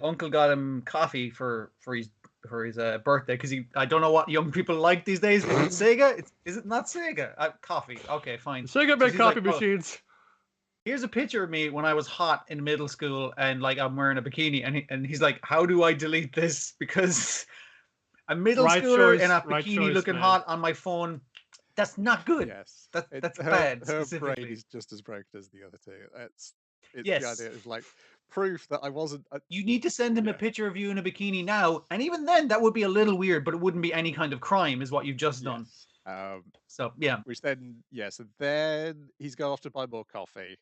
uncle got him coffee for his birthday, because I don't know what young people like these days. Is it Sega? Is it not Sega? Coffee. Okay, fine. Sega make coffee machines. Here's a picture of me when I was hot in middle school, and like I'm wearing a bikini, and he's like, "How do I delete this?" Because a middle schooler in a bikini looking hot on my phone, that's not good. Yes. That's bad. Her brain is just as broken as the other two. It's the idea of like proof that I wasn't. You need to send him a picture of you in a bikini now, and even then that would be a little weird, but it wouldn't be any kind of crime, is what you've just done. So yeah. Which then so then he's gone off to buy more coffee.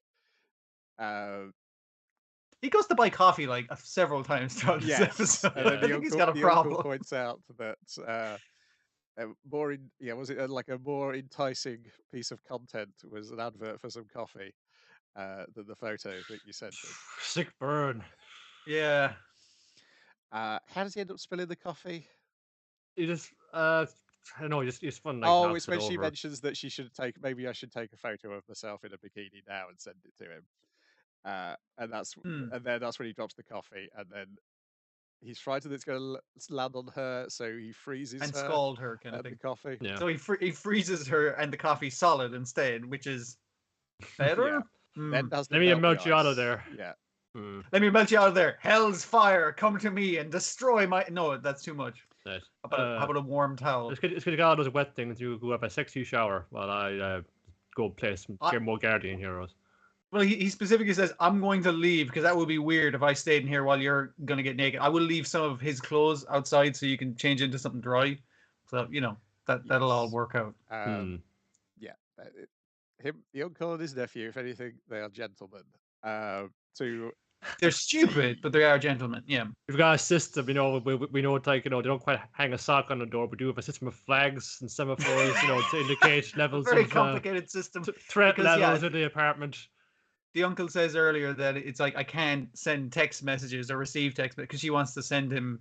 He goes to buy coffee like several times throughout this episode. I think he's got a problem. Uncle points out that was it like a more enticing piece of content was an advert for some coffee than the photo that you sent him. Sick burn. Yeah. How does he end up spilling the coffee? He just I don't know, just fun. Like, it's when she mentions that maybe I should take a photo of myself in a bikini now and send it to him. And then that's when he drops the coffee, and then he's frightened that it's going to land on her, so he freezes and her scald her kind of thing. The coffee. Yeah. So he freezes her and the coffee solid instead, which is better. Let me melt you out of there. Yeah. Let me melt you out of there. Hell's fire, come to me and destroy my... No, that's too much. Nice. How about a warm towel? It's gonna get all those wet things. You go have a sexy shower while I go play some more Guardian Heroes. Well, he specifically says, I'm going to leave because that would be weird if I stayed in here while you're going to get naked. I will leave some of his clothes outside so you can change into something dry. So, you know, that'll all work out. Yeah. The uncle and his nephew, if anything, they are gentlemen. They're stupid, but they are gentlemen. Yeah, we've got a system. You know, we know it's like, you know, they don't quite hang a sock on the door. We do have a system of flags and semaphores, you know, to indicate levels. Very complicated system. Threat levels in the apartment. The uncle says earlier that it's like I can't send text messages or receive text because she wants to send him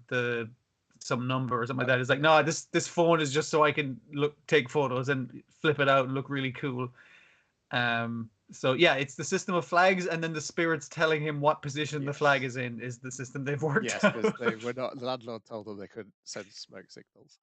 some number or something like that. It's like, no, this phone is just so I can take photos and flip it out and look really cool. So yeah, it's the system of flags, and then the spirits telling him what position the flag is in is the system they've worked out. Yes, because the landlord told them they couldn't send smoke signals.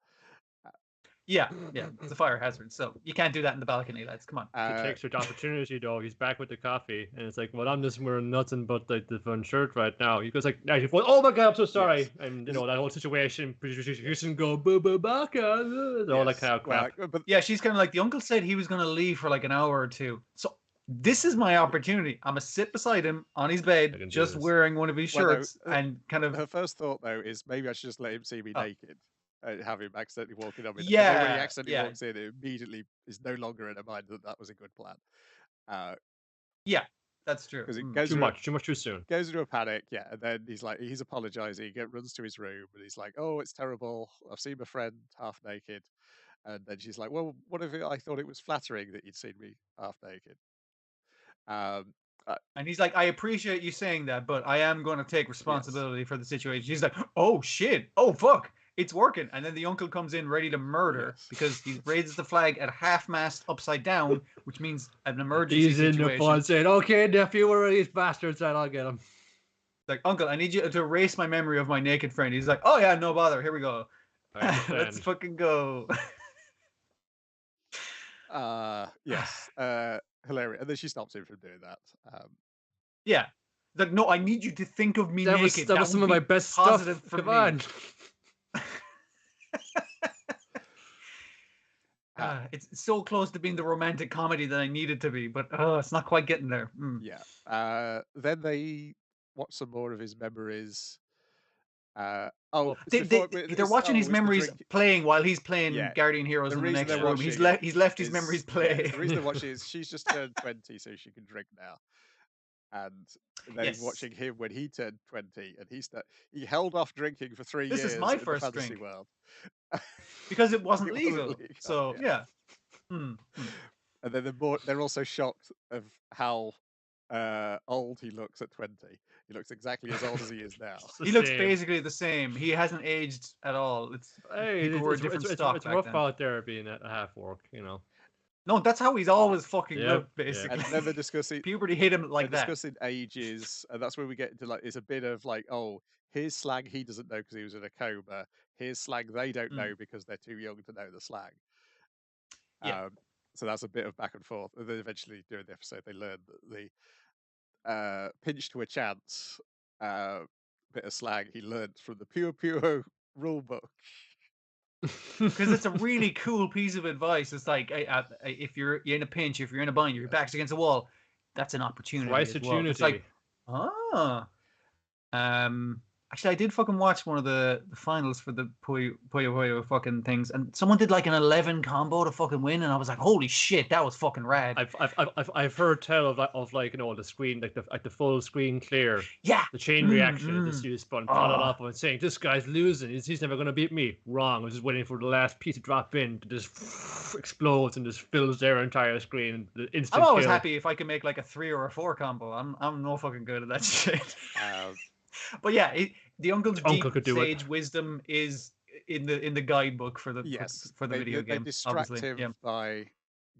Yeah, it's a fire hazard, so you can't do that in the balcony, lads. Come on. He takes the opportunity, though. He's back with the coffee, and it's like, well, I'm just wearing nothing but like the fun shirt right now. He goes like, oh my god, I'm so sorry, yes. And you know that whole situation. Producer go boo boo baka, all that kind of crap. But yeah, she's kind of like, the uncle said he was going to leave for like an hour or two, so this is my opportunity. I'm gonna sit beside him on his bed, just wearing one of his shirts, and kind of. Her first thought though is maybe I should just let him see me naked. Have him accidentally walking on me. Yeah, and then when he accidentally walks in, it immediately is no longer in her mind that was a good plan. Yeah, that's true. Because it goes too much too soon. Goes into a panic, and then he's apologizing. He runs to his room, and he's like, "Oh, it's terrible. I've seen my friend half naked." And then she's like, "Well, what if I thought it was flattering that you'd seen me half naked?" And he's like, I appreciate you saying that, but I am going to take responsibility for the situation. She's like, oh shit, oh fuck, it's working. And then the uncle comes in ready to murder because he raises the flag at half-mast upside down, which means an emergency situation. He's in the phone saying, okay, nephew, where are these bastards at? I'll get them. Like, uncle, I need you to erase my memory of my naked friend. He's like, oh yeah, no bother, here we go. Let's fucking go. Yes. Hilarious. And then she stops him from doing that. Yeah. Like, no, I need you to think of me naked. That was some of my best stuff. Come on. It's so close to being the romantic comedy that I need it to be, but it's not quite getting there. Yeah. Then they watch some more of his memories. They're watching his memories playing while he's playing Guardian Heroes in the next room. He's left his memories play. Yeah, the reason they're watching is she's just turned 20, so she can drink now. And then watching him when he turned 20, and he held off drinking for 3 years. This is my first fantasy drink. World. Because it wasn't legal. So yeah. And then they're also shocked of how old he looks at 20. He looks exactly as old as he is now. He looks basically the same. He hasn't aged at all. It's rough out there being at half work, you know. No, that's how he's always fucking looked, basically. And then they're discussing puberty hit him like that. Discussing ages, and that's where we get into like it's a bit of like, oh, here's slang he doesn't know because he was in a coma. Here's slang they don't know because they're too young to know the slang. So that's a bit of back and forth. And then eventually during the episode they learn that the pinch to a chance bit of slang he learned from the Pure rule book. Because it's a really cool piece of advice. It's like, if you're in a pinch, if you're in a bind, your back's against the wall, that's an opportunity. It's like, actually, I did fucking watch one of the finals for the Puyo fucking things, and someone did like an 11 combo to fucking win, and I was like, holy shit, that was fucking rad. I've heard tell of like, you know, the screen, like the full screen clear. Yeah. The chain reaction is used and followed up and saying, this guy's losing. He's never going to beat me. Wrong. I was just waiting for the last piece to drop in to just explodes and just fills their entire screen. The instant I'm always kill. happy if I can make like a 3 or a 4 combo. I'm no fucking good at that shit. But yeah, the uncle's deep sage wisdom is in the guidebook for the video game. They distract him by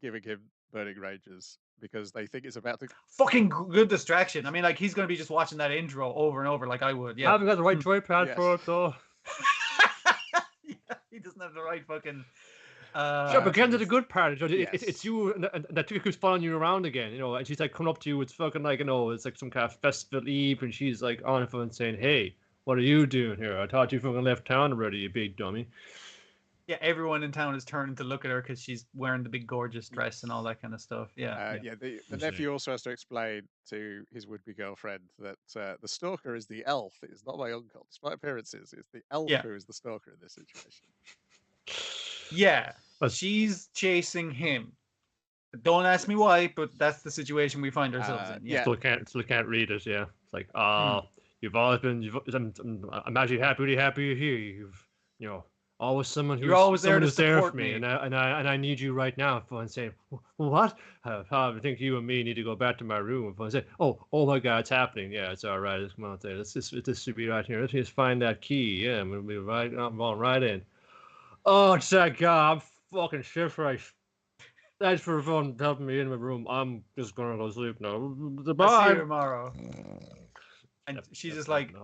giving him burning rages because they think it's about to fucking good distraction. I mean, like he's gonna be just watching that intro over and over, like I would. Yeah, I haven't got the right joypad for it though. He doesn't have the right fucking. Sure, but get to the good part. Yes. It's you and that chick keeps following you around again, and she's like coming up to you. It's fucking like, it's like some kind of festival eve, and she's like on the phone saying, "Hey, what are you doing here? I thought you fucking left town already, you big dummy." Yeah, everyone in town is turning to look at her because she's wearing the big gorgeous dress and all that kind of stuff. Yeah. The nephew also has to explain to his would-be girlfriend that the stalker is the elf. It's not my uncle. Despite appearances, it's the elf who is the stalker in this situation. Yeah, she's chasing him. Don't ask me why, but that's the situation we find ourselves in. Yeah, still can't read it. Yeah, it's like, you've always been. I'm actually really happy you're here. You've always someone who's always there to there support for me, and I need you right now. And saying, what? I think you and me need to go back to my room. And I say, oh my God, it's happening. Yeah, it's all right. Come on, there. This should be right here. Let's just find that key. Yeah, I'm gonna be right. I'm going right in. Oh, it's that guy. I'm fucking shivering. Thanks for helping me in my room. I'm just gonna go sleep now. Bye. I'll see you tomorrow. And she's just like,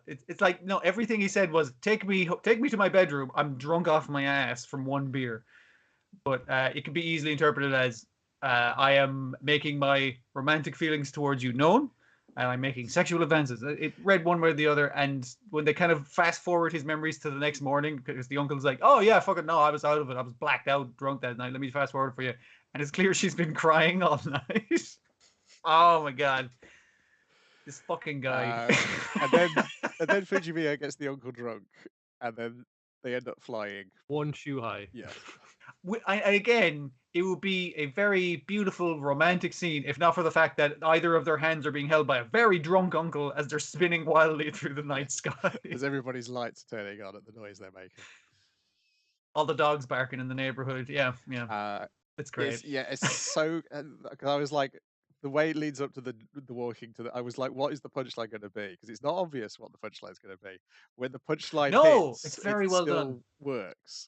it's like, no, everything he said was, take me to my bedroom. I'm drunk off my ass from one beer. But it can be easily interpreted as, I am making my romantic feelings towards you known, and I'm making sexual advances. It read one way or the other, and when they kind of fast forward his memories to the next morning, because the uncle's like, oh yeah, fucking no, I was out of it. I was blacked out, drunk that night. Let me fast forward for you. And it's clear she's been crying all night. Oh my God. This fucking guy. And then Fujimiya gets the uncle drunk, and then they end up flying. One shoe high. Yeah. Again, it would be a very beautiful romantic scene if not for the fact that either of their hands are being held by a very drunk uncle as they're spinning wildly through the night sky. As everybody's lights turning on at the noise they're making. All the dogs barking in the neighborhood. Yeah. It's great. It's so. I was like, the way it leads up to the walking to I was like, what is the punchline going to be? Because it's not obvious what the punchline is going to be. When the punchline hits, it's very well done. Works.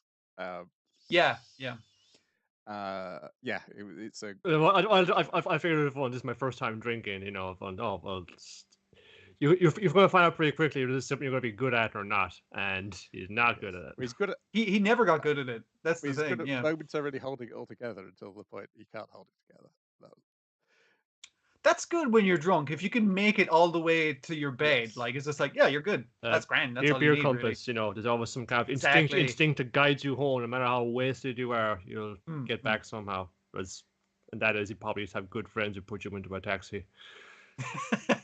Yeah. It's a. I figured it fun. This is my first time drinking. Fun. Oh well, you're going to find out pretty quickly whether this is something you're going to be good at or not, and he's not good at it. He's good at. He never got good at it. That's the thing. He's good at momentarily holding it all together until the point he can't hold it together. That's good when you're drunk. If you can make it all the way to your bed, like it's just like, yeah, you're good. That's grand. That's all you need, compass, really. There's always some kind of instinct that guides you home. No matter how wasted you are, you'll get back somehow. And that is, you probably just have good friends who put you into a taxi.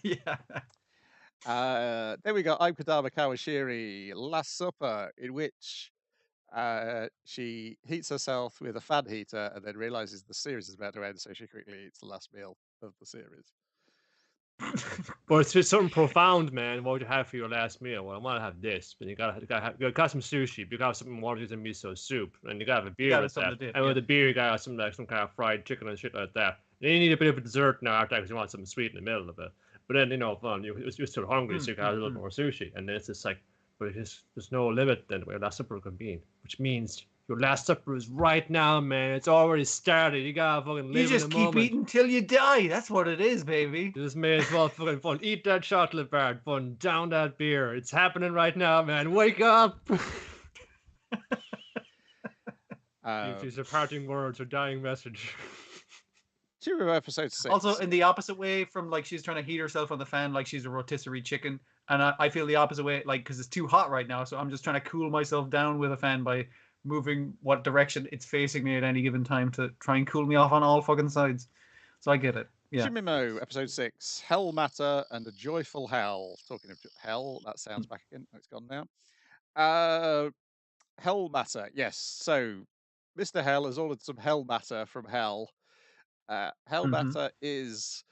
Yeah. Then we got I'm KODAMA Kawashiri, Last Supper, in which she heats herself with a fan heater and then realizes the series is about to end, so she quickly eats the last meal of the series. But it's just something profound, man. What would you have for your last meal? Well, I want to have this, but you got some sushi. You got some water and miso soup, and you got to have a beer with that. And with the beer, you got some kind of fried chicken and shit like that. And you need a bit of a dessert now after that because you want something sweet in the middle of it. But then you're still hungry, so you got a little more sushi, and then it's just like, but there's no limit then where last supper can be, which means your last supper is right now, man. It's already started. You gotta fucking live. You just keep eating till you die. That's what it is, baby. You just may as well fucking fun. Eat that chocolate bar, fun. Down that beer. It's happening right now, man. Wake up. These are parting words or dying message. Do you remember episode 6? Also, in the opposite way from like she's trying to heat herself on the fan like she's a rotisserie chicken. And I feel the opposite way, like, because it's too hot right now. So I'm just trying to cool myself down with a fan by moving what direction it's facing me at any given time to try and cool me off on all fucking sides. So I get it. Yeah. Chimimo, episode 6, Hell Matter and a Joyful Hell. Talking of hell, that sounds back again. Oh, it's gone now. Hell Matter, yes. So Mr. Hell has ordered some Hell Matter from Hell. Hell Matter is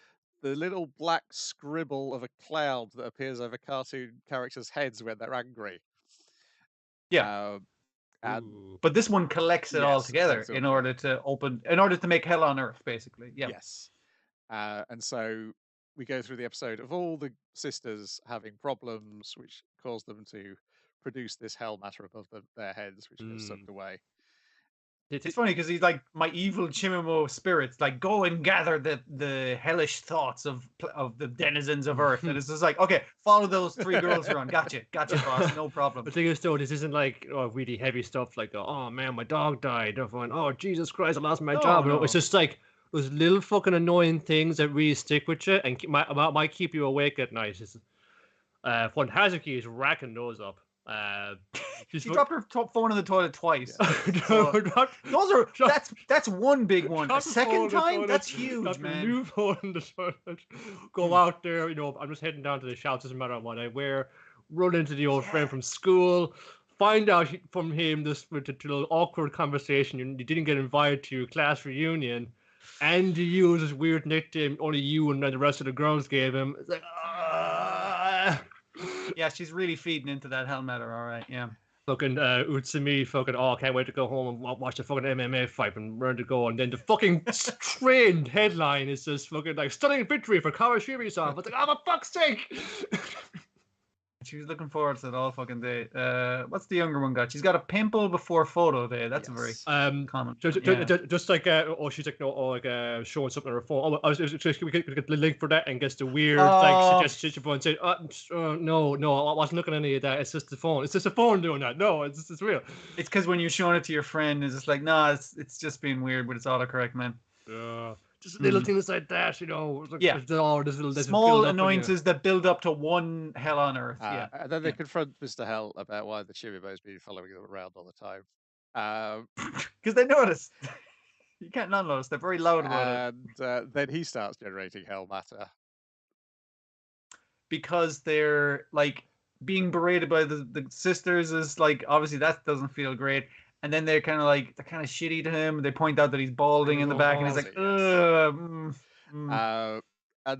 the little black scribble of a cloud that appears over cartoon characters' heads when they're angry. Yeah. But this one collects it all together in order to make hell on earth, basically. Yeah. Yes. And so we go through the episode of all the sisters having problems which cause them to produce this hell matter above their heads, which gets sucked away. It's funny because he's like my evil Chimimo spirits. Like, go and gather the hellish thoughts of the denizens of Earth, and it's just like, okay, follow those 3 girls around. Gotcha, boss, no problem. The thing is, though, this isn't like really heavy stuff. Like, oh man, my dog died. Oh Jesus Christ, I lost my job. No. It's just like those little fucking annoying things that really stick with you and might keep you awake at night. When Hazuki is racking those up. She dropped her phone in the toilet twice. No, that's one big one. A second time, that's huge, man. New phone in the toilet. Go out there, I'm just heading down to the shops. Doesn't matter what I wear. Run into the old friend from school. Find out from him this little awkward conversation. You didn't get invited to your class reunion, and you use this weird nickname only you and the rest of the girls gave him. It's like, yeah, she's really feeding into that Hellmatter, all right, yeah. Fucking Utsumi, can't wait to go home and watch the fucking MMA fight and learn to go. And then the fucking trained headline is just fucking like stunning victory for Kawashiri-san. It's like, oh, for fuck's sake! She was looking forward to it all fucking day. What's the younger one got? She's got a pimple before photo day. That's a very common. Just like she's like showing something on her phone. I was just we get the link for that and gets the weird suggestion and say, no, I wasn't looking at any of that. It's just the phone. It's just the phone doing that. No, it's real. It's because when you're showing it to your friend, it's just like, nah, it's just being weird, but it's autocorrect, man. Just little things like that, There's small annoyances that build up to one hell on earth. And then they confront Mr. Hell about why the Chimimo's been following them around all the time. Because they notice. You can't not notice. They're very loud about it. And then he starts generating hell matter. Because they're like being berated by the sisters is like, obviously that doesn't feel great. And then they're kind of shitty to him. They point out that he's balding in the back, and he's like, and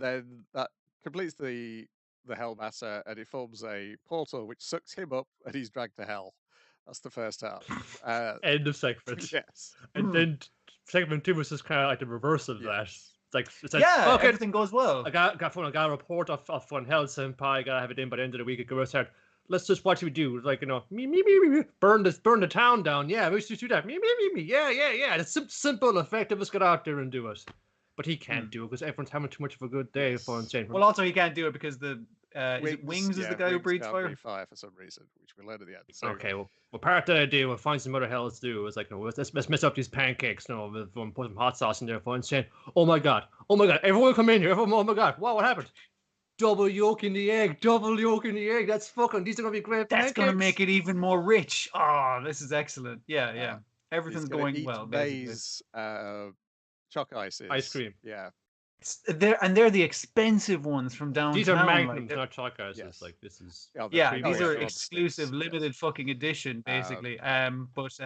then that completes the hell matter, and it forms a portal which sucks him up, and he's dragged to hell. That's the first half. End of segment. Yes. And then segment 2 was just kind of like the reverse of that. It's like everything goes well. I got a report off on Hell Senpai. I gotta have it in by the end of the week. It goes hard. Let's just watch what we do. Like, me, burn the town down. Yeah, we should do that. Me. Yeah. It's simple, effective. Let's get out there and do it. But he can't do it because everyone's having too much of a good day. Well, also he can't do it because Wings is the guy who breathes fire. Fire for some reason, which we'll learn at the end. So. Okay, well, part of the idea, we'll find some other hells to do. It's like, let's mess up these pancakes. We'll put some hot sauce in there. Fun saying, oh my god, everyone come in here. Oh my god, wow, what happened? Double yolk in the egg. That's fucking. These are gonna be great. That's gonna make it even more rich. Oh, this is excellent. Yeah. Everything's going well. Bay's chalk ice cream. Yeah. They're the expensive ones from downtown. These are magnums, not chalk ices. Yes. Like this is. These are exclusive, limited fucking edition, basically. But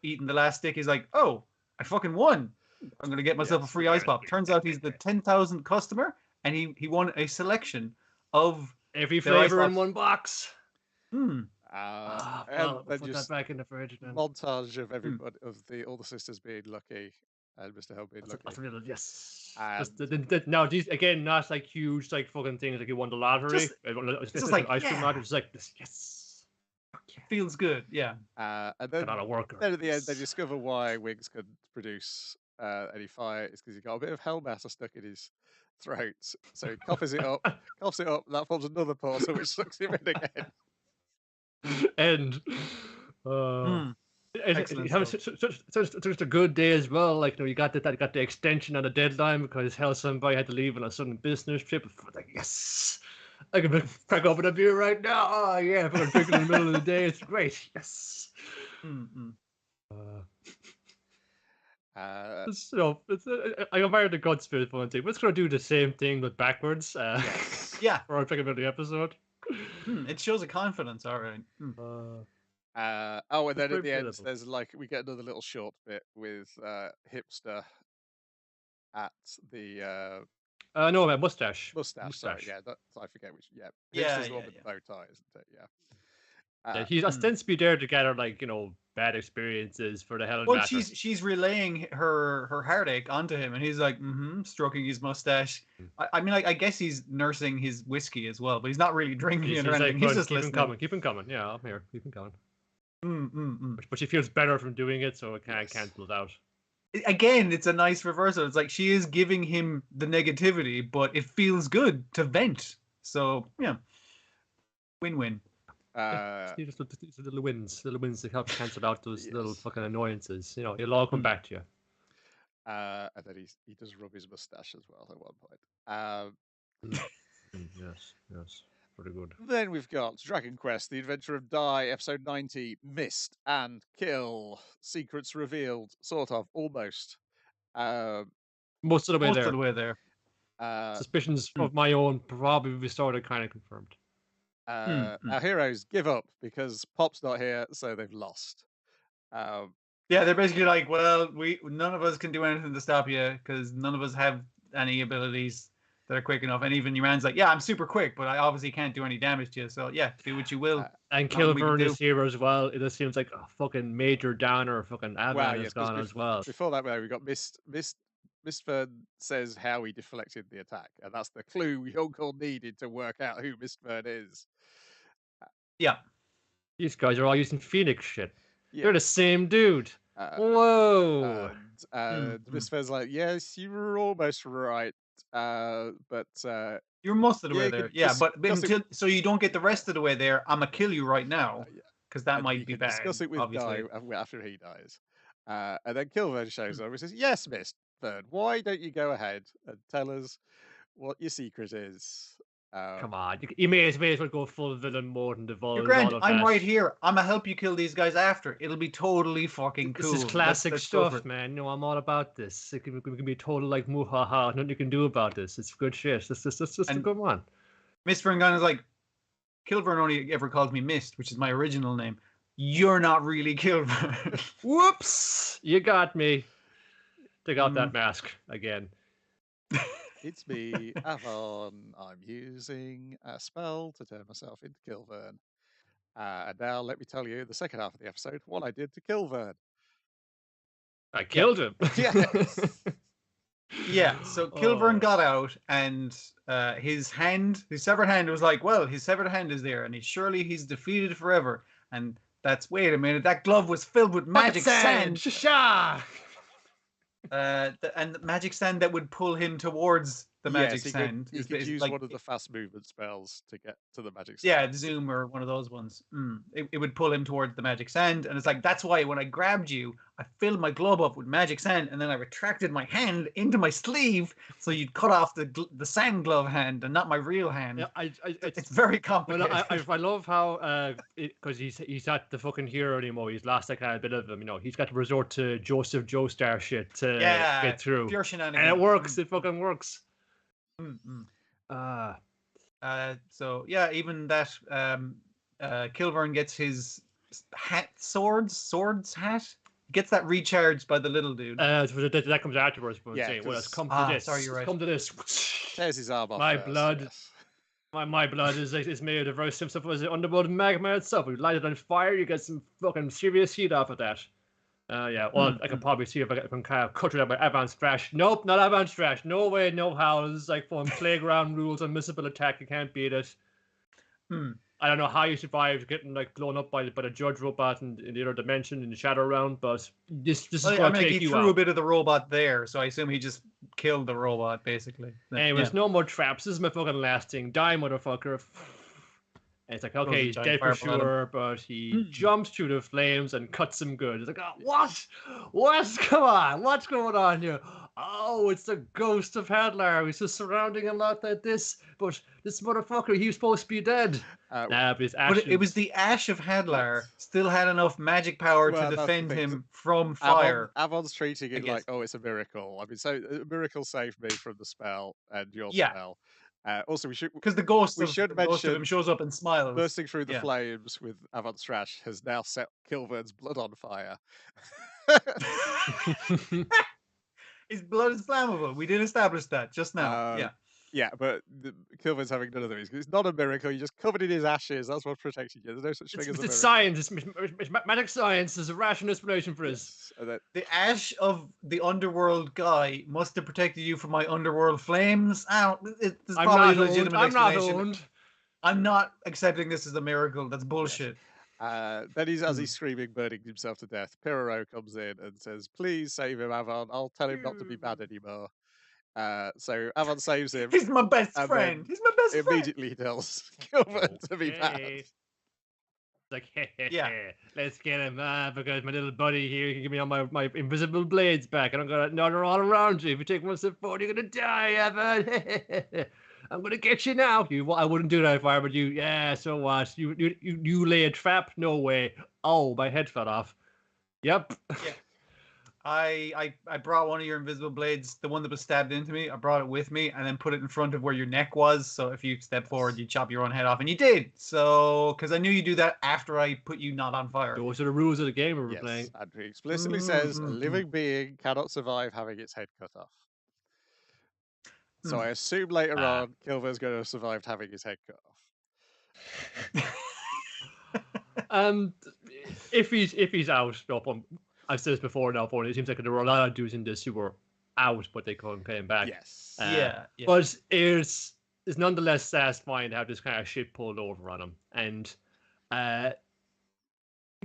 eating the last stick is like, oh, I fucking won. I'm gonna get myself a free ice pop. Turns out he's the 10,000th customer. And he won a selection of every flavor in one box. And put that back in the fridge. Then. Montage of everybody all the sisters being lucky and Mr. Hell being lucky. Yes. Now these again, not like huge like fucking things like you won the lottery. Just like ice cream lottery. It's like this. Yes. Feels good. Yeah. And then at the end they discover why Wings could produce any fire. It's because he got a bit of hell matter stuck in his throat, so he coughs it up, that forms another portal which sucks him in again. And such a good day as well. Like, you got the extension on the deadline because Hell Senpai had to leave on a sudden business trip. Like, yes, I can crack open a beer right now. Oh yeah, if I'm drinking in the middle of the day, it's great. Yes. I admire the God Spirit for one thing. We're just gonna do the same thing but backwards. For our second of the episode. It shows a confidence, all right. And then at the end, there's we get another little short bit with Hipster at the mustache. Sorry, yeah, I forget which. Hipster's the one with the bow tie, isn't it? Yeah. He's ostensibly there to gather bad experiences for the hell of Well, she's relaying her heartache onto him, and he's like, stroking his mustache. I mean, I guess he's nursing his whiskey as well, but he's not really drinking it or anything. He's just listening. Keep him coming. Yeah, I'm here. Keep him coming. But she feels better from doing it, so it can't cancel it out. Again, it's a nice reversal. It's like she is giving him the negativity, but it feels good to vent. So yeah, win-win. Just little wins to help cancel out those little fucking annoyances. You know, it'll all come back to you. And then he does rub his mustache as well at one point. Yes, pretty good. Then we've got Dragon Quest: The Adventure of Dai, episode 90, MYST and Kill, secrets revealed, sort of, almost. Most of the way there. Suspicions of my own probably started kind of confirmed. Our heroes give up because Pop's not here, so they've lost. Yeah, they're basically like, well, none of us can do anything to stop you because none of us have any abilities that are quick enough. And even Yuran's like, yeah, I'm super quick, but I obviously can't do any damage to you. So yeah, do what you will. And Kilburn is here as well. It just seems like a fucking major downer. Fucking Adman is gone as well. Before that, we got Mistfern says how he deflected the attack, and that's the clue Yonkol needed to work out who Mistfern is. Yeah. These guys are all using Phoenix shit. Yeah. They're the same dude. Whoa. And Mistfern's like, yes, you were almost right. But you're most of the way there. Yeah, but so you don't get the rest of the way there, I'm gonna kill you right now. Because that might be bad. Discuss it with obviously. Dai after he dies. And then Kilburn shows up and says, yes, Mistfern, why don't you go ahead and tell us what your secret is? Come on, you may as well go full villain mode and divulge. You're grand. I'm right here. I'm gonna help you kill these guys after. It'll be totally fucking cool. This is classic stuff, man. No, I'm all about this. It can be total like muhaha. Nothing you can do about this. It's good shit. This just a good one. Mr. Gunn is like, Kilburn only ever calls me Mist, which is my original name. You're not really Kilburn. Whoops! You got me. Take out that mask again. It's me, Avon. I'm using a spell to turn myself into Kilburn. And now let me tell you the second half of the episode, what I did to Kilburn. I killed him. Yes. Yeah, so Kilburn got out, and his severed hand was like, well, his severed hand is there, and he's defeated forever. And that's, wait a minute, that glove was filled with magic sand. Shasha! And magic sand that would pull him towards the magic sand. He could use one of the fast movement spells to get to the magic sand. Yeah, Zoom or one of those ones. It would pull him towards the magic sand, and it's like, that's why when I grabbed you, I filled my glove up with magic sand, and then I retracted my hand into my sleeve, so you'd cut off the sand glove hand and not my real hand. Yeah, it's very complicated. Well, I love how because he's not the fucking hero anymore. He's lost that kind of bit of him. You know, he's got to resort to Joseph Joestar shit to get through. Pure shenanigans. And it works. It fucking works. So yeah, even that Kilburn gets his swords hat. Gets that recharged by the little dude. That comes afterwards. But yeah, well, let's come to this. Sorry, you're right. Come to this. Tears his arm off. My blood. Yes. My blood is made of very same stuff as the underworld magma itself. You light it on fire, you get some fucking serious heat off of that. Yeah, well, I can probably see if I can kind of cut it out by Advanced Thrash. Nope, not Advanced Thrash. No way, no how. This is like from playground rules, unmissable attack. You can't beat it. I don't know how you survived getting like blown up by the judge robot in the other dimension in the shadow realm, but this is going to take you out. He threw a bit of the robot there, so I assume he just killed the robot basically. Anyways, no more traps. This is my fucking last thing. Die, motherfucker. And it's like, okay, he's dead for sure, but he jumps through the flames and cuts him good. It's like, oh, what? Come on, what's going on here? Oh, it's the ghost of Hadlar. He's just surrounding a lot like this, but this motherfucker, he was supposed to be dead. But it was the ash of Hadlar still had enough magic power to defend him from fire. Avon's treating it like, oh, it's a miracle. I mean, so a miracle saved me from the spell and your spell. Also, we should because the ghost of him shows up and smiles. Bursting through the flames with Avon's Thrash has now set Kilburn's blood on fire. His blood is flammable. We did establish that just now. Yeah, but Kilburn's having none of those. It's not a miracle. You're just covered in his ashes. That's what's protecting you. There's no such thing as a miracle. It's science. It's magic science. There's a rational explanation for this. The ash of the underworld guy must have protected you from my underworld flames. There's probably a legitimate explanation. I'm not accepting this as a miracle. That's bullshit. Then as he's screaming, burning himself to death, Piraro comes in and says, "Please save him, Avon. I'll tell him not to be bad anymore." So Avon saves him. He's my best and friend. Then He's my best friend. Immediately tells Culprit to be bad. It's like, let's get him, because my little buddy here can give me all my invisible blades back, and I'm gonna nod all around you. If you take one step forward, you're gonna die, Evan. I'm gonna get you now. I wouldn't do that if I were you. Yeah, so what? You lay a trap? No way. Oh, my head fell off. Yep. Yeah. I brought one of your invisible blades, the one that was stabbed into me. I brought it with me and then put it in front of where your neck was. So if you step forward, you chop your own head off, and you did. So because I knew you do that after I put you not on fire. Those are the rules of the game we were playing. And he explicitly says a living being cannot survive having its head cut off. So I assume later on, Kilver's going to have survived having his head cut off. If he's out, I've said this before now, it seems like there were a lot of dudes in this who were out, but they came back. Yes. Yeah. But it's nonetheless satisfying to have this kind of shit pulled over on him. And it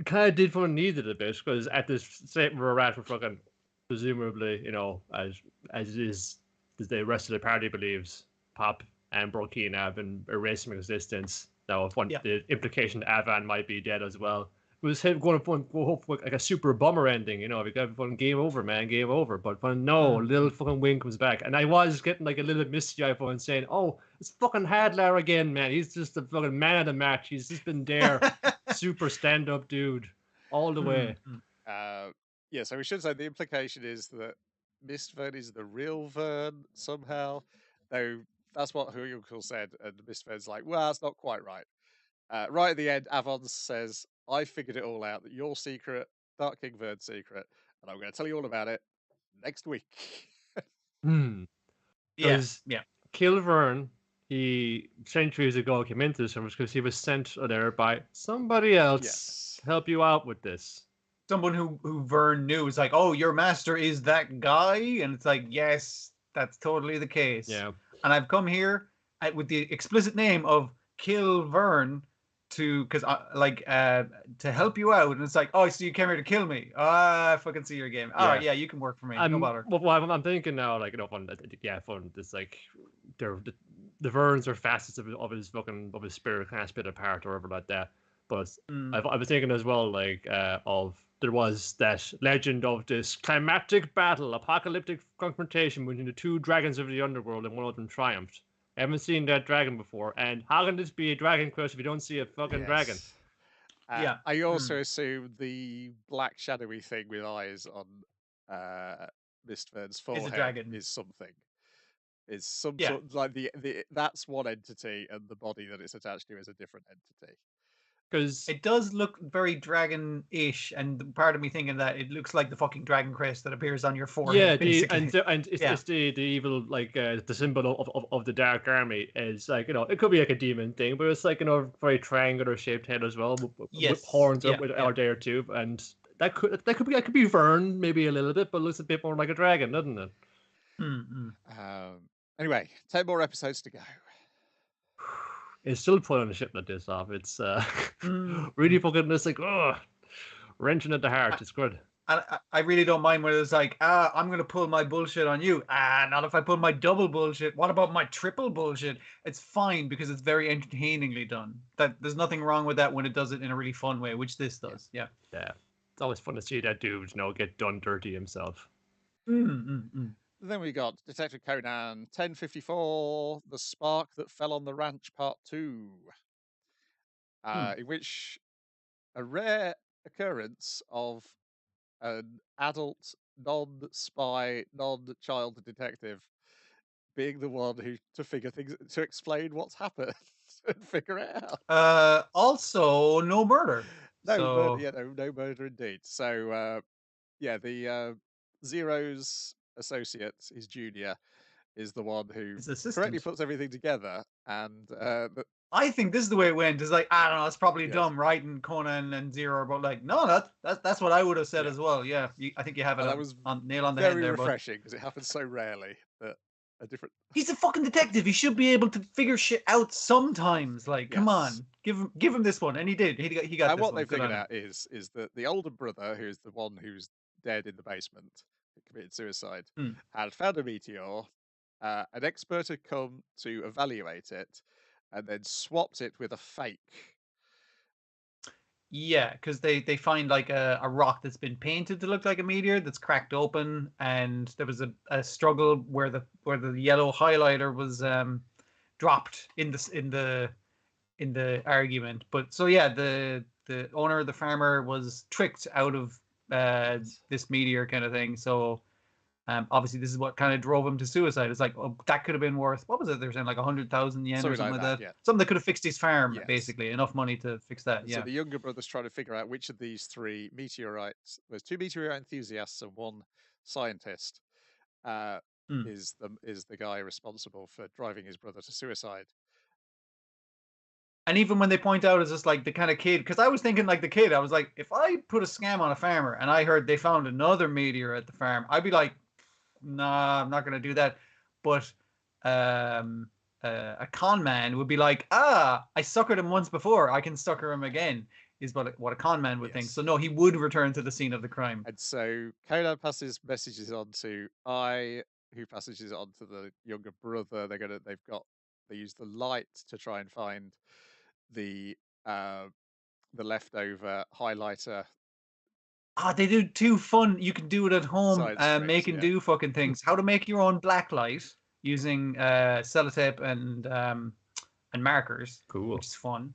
kind of did fun needed a bit, because at this state where we're at, we're fucking, presumably, as the rest of the party believes, Pop and Brokeen have been erased from existence. Now, the implication that Avan might be dead as well. It was him going for like a super bummer ending, we got fucking game over, man, game over. But no, little fucking Wing comes back, and I was getting like a little bit misty-eyed and saying, "Oh, it's fucking Hadlar again, man. He's just the fucking man of the match. He's just been there, super stand-up dude, all the way." So we should say the implication is that MYST Vern is the real Vern somehow, though that's what Huyunkel said, and MYST Vern's like, well, that's not quite right. Right at the end, Avon says, I figured it all out, that your secret, Dark King Vern's secret, and I'm going to tell you all about it next week. Because Kill Vern, he centuries ago came into this service because he was sent there by somebody else to help you out with this. Someone who Vern knew was like, "Oh, your master is that guy," and it's like, yes, that's totally the case. Yeah. And I've come here with the explicit name of Kill Vern to help you out, and it's like, oh, so you came here to kill me? I fucking see your game. All right, you can work for me. No bother. Well, I'm thinking now, like, fun. This like, the Verns are facets of his spirit kind of split apart or whatever like that. But I was thinking as well, like, there was that legend of this climactic battle, apocalyptic confrontation between the two dragons of the underworld, and one of them triumphed. I haven't seen that dragon before, and how can this be a Dragon Quest if you don't see a fucking dragon? I also assume the black shadowy thing with eyes on MYST Vern's forehead is something. It's some sort of, like that's one entity, and the body that it's attached to is a different entity. Because it does look very dragon-ish, and part of me thinking that it looks like the fucking dragon crest that appears on your forehead. Yeah, and it's the evil, like, the symbol of the Dark Army is like, it could be like a demon thing, but it's like, very triangular shaped head as well, with horns out there too, and that could be Vern maybe a little bit, but looks a bit more like a dragon, doesn't it? Anyway, 10 more episodes to go. It's still pulling the shit like this off. It's really fucking, it's like, wrenching at the heart. It's good. I really don't mind when it's like, I'm going to pull my bullshit on you. Not if I pull my double bullshit. What about my triple bullshit? It's fine because it's very entertainingly done. There's nothing wrong with that when it does it in a really fun way, which this does. Yeah. It's always fun to see that dude, get done dirty himself. Then we got Detective Conan 1054, The Spark That Fell on the Ranch, Part 2, in which a rare occurrence of an adult, non-spy, non-child detective being the one to explain what's happened and figure it out. Also, no murder. No murder indeed. So, the Zero's associate, his junior, is the one who correctly puts everything together, and I think this is the way it went. It's like, I don't know, it's probably dumb writing Conan and Zero, but like, no, that's what I would have said as well. Yeah, I think you have it nail on the head there. Very refreshing because it happens so rarely that a different. He's a fucking detective. He should be able to figure shit out sometimes. Like, come on, give him this one, and he did. He got and this one. What they figured out is that the older brother, who's the one who's dead in the basement, who committed suicide, had found a meteor. An expert had come to evaluate it, and then swapped it with a fake. Yeah, because they find like a rock that's been painted to look like a meteor that's cracked open, and there was a struggle where the yellow highlighter was dropped in the argument. But so yeah, the owner, the farmer, was tricked out of this meteor kind of thing. So obviously this is what kind of drove him to suicide. It's like, oh, that could have been worth, what was it? They were saying like 100,000 yen or something like that. Yeah. Something that could have fixed his farm, basically. Enough money to fix that. So the younger brother's trying to figure out which of these three meteorites, there's 2 meteorite enthusiasts and 1 scientist, is the guy responsible for driving his brother to suicide. And even when they point out, it's just like the kind of kid, because I was thinking like the kid, I was like, if I put a scam on a farmer and I heard they found another meteor at the farm, I'd be like, nah, I'm not going to do that. But a con man would be like, I suckered him once before, I can sucker him again, is what a con man would think. So no, he would return to the scene of the crime. And so Conan passes messages on to I, who passes it on to the younger brother. They use the light to try and find the leftover highlighter. They do 2 fun. You can do it at home, make and do fucking things. How to make your own blacklight using sellotape and markers. Cool. Which is fun.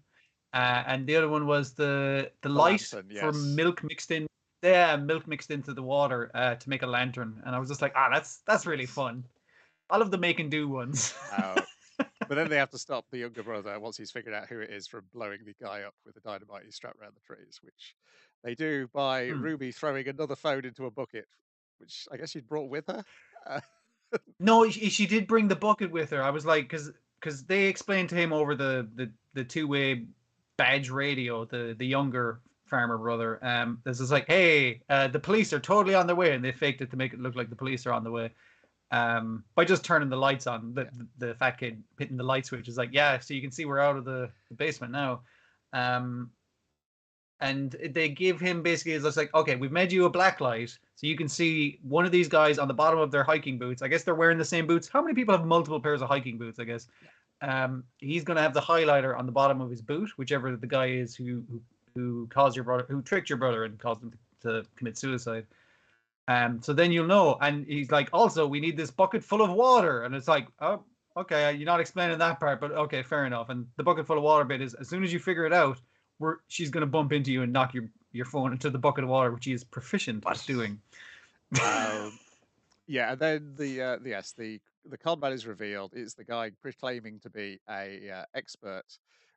And the other one was the light lantern, from milk mixed in. Yeah, milk mixed into the water to make a lantern. And I was just like, that's really fun. I love the make and do ones. But then they have to stop the younger brother once he's figured out who it is from blowing the guy up with the dynamite he's strapped around the trees, which they do by Ruby throwing another phone into a bucket, which I guess she'd brought with her. No, she did bring the bucket with her. I was like, because they explained to him over the 2-way badge radio, the younger farmer brother. This is like, hey, the police are totally on their way, and they faked it to make it look like the police are on the way. By just turning the lights on, the fat kid hitting the light switch is like, yeah, so you can see we're out of the basement now. And they give him basically, it's like, okay, we've made you a black light, so you can see one of these guys on the bottom of their hiking boots. I guess they're wearing the same boots. How many people have multiple pairs of hiking boots, I guess? He's going to have the highlighter on the bottom of his boot, whichever the guy is who caused your brother, who tricked your brother and caused him to commit suicide. So then you'll know. And he's like, also, we need this bucket full of water. And it's like, oh, okay, you're not explaining that part, but okay, fair enough. And the bucket full of water bit is, as soon as you figure it out, she's going to bump into you and knock your phone into the bucket of water, which he is proficient at doing. Yeah, and then the con man is revealed. It's the guy proclaiming to be a expert,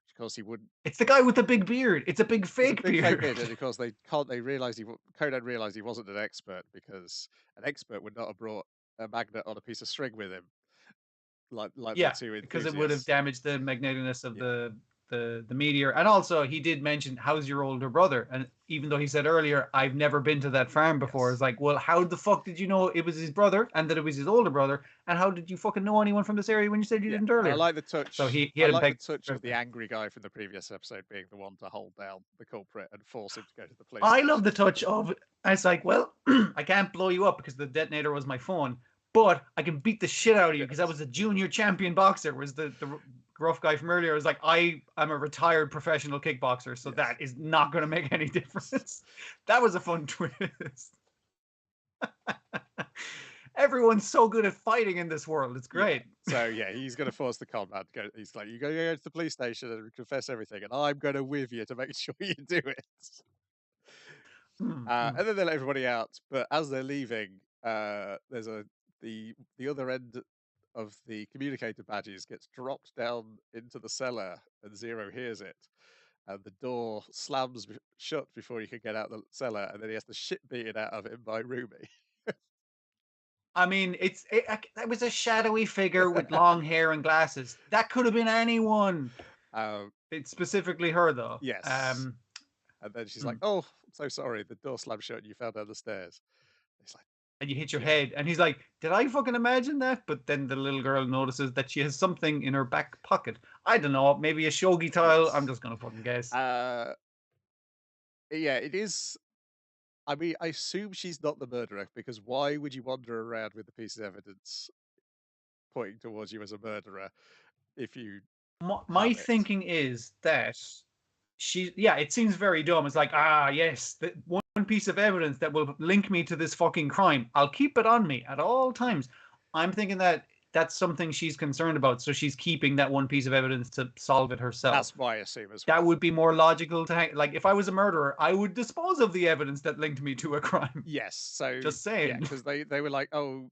because he wouldn't. It's the guy with the big beard. It's a big fake beard. Fake beard, and because Conan realized he wasn't an expert, because an expert would not have brought a magnet on a piece of string with him. Like the 2 enthusiasts. Because it would have damaged the magneticness of the meteor. And also, he did mention, how's your older brother? And even though he said earlier, I've never been to that farm before, it's like, well, how the fuck did you know it was his brother and that it was his older brother? And how did you fucking know anyone from this area when you said you didn't earlier? I like the touch. So he had the touch of the angry guy from the previous episode being the one to hold down the culprit and force him to go to the police station. Love the touch of, it's like, well, I can't blow you up because the detonator was my phone, but I can beat the shit out of you because I was a junior champion boxer. Was the rough guy from earlier was like, I'm a retired professional kickboxer, so that is not going to make any difference. That was a fun twist. Everyone's so good at fighting in this world. It's great. So yeah, he's going to force the con man to go. He's like, you go to the police station and confess everything, and I'm going to with you to make sure you do it. And then they let everybody out. But as they're leaving, there's the other end of the communicator badges gets dropped down into the cellar, and Zero hears it, and the door slams shut before you can get out the cellar, and then he has the shit beaten out of him by Ruby. I mean, it was a shadowy figure with long hair and glasses. That could have been anyone. It's specifically her, though. Yes. And then she's like, "Oh, I'm so sorry. The door slammed shut, and you fell down the stairs." It's like, and you hit your head. And he's like, did I fucking imagine that? But then the little girl notices that she has something in her back pocket. I don't know, maybe a shogi tile. Yes. I'm just going to fucking guess. Yeah, it is. I mean, I assume she's not the murderer, because why would you wander around with a piece of evidence pointing towards you as a murderer if you My have it? thinking is that it seems very dumb. It's like, yes, one piece of evidence that will link me to this fucking crime. I'll keep it on me at all times. I'm thinking that that's something she's concerned about, so she's keeping that one piece of evidence to solve it herself. That's my assume as well. That would be more logical to like if I was a murderer, I would dispose of the evidence that linked me to a crime. Yes, so just saying. Yeah, because they were like, oh,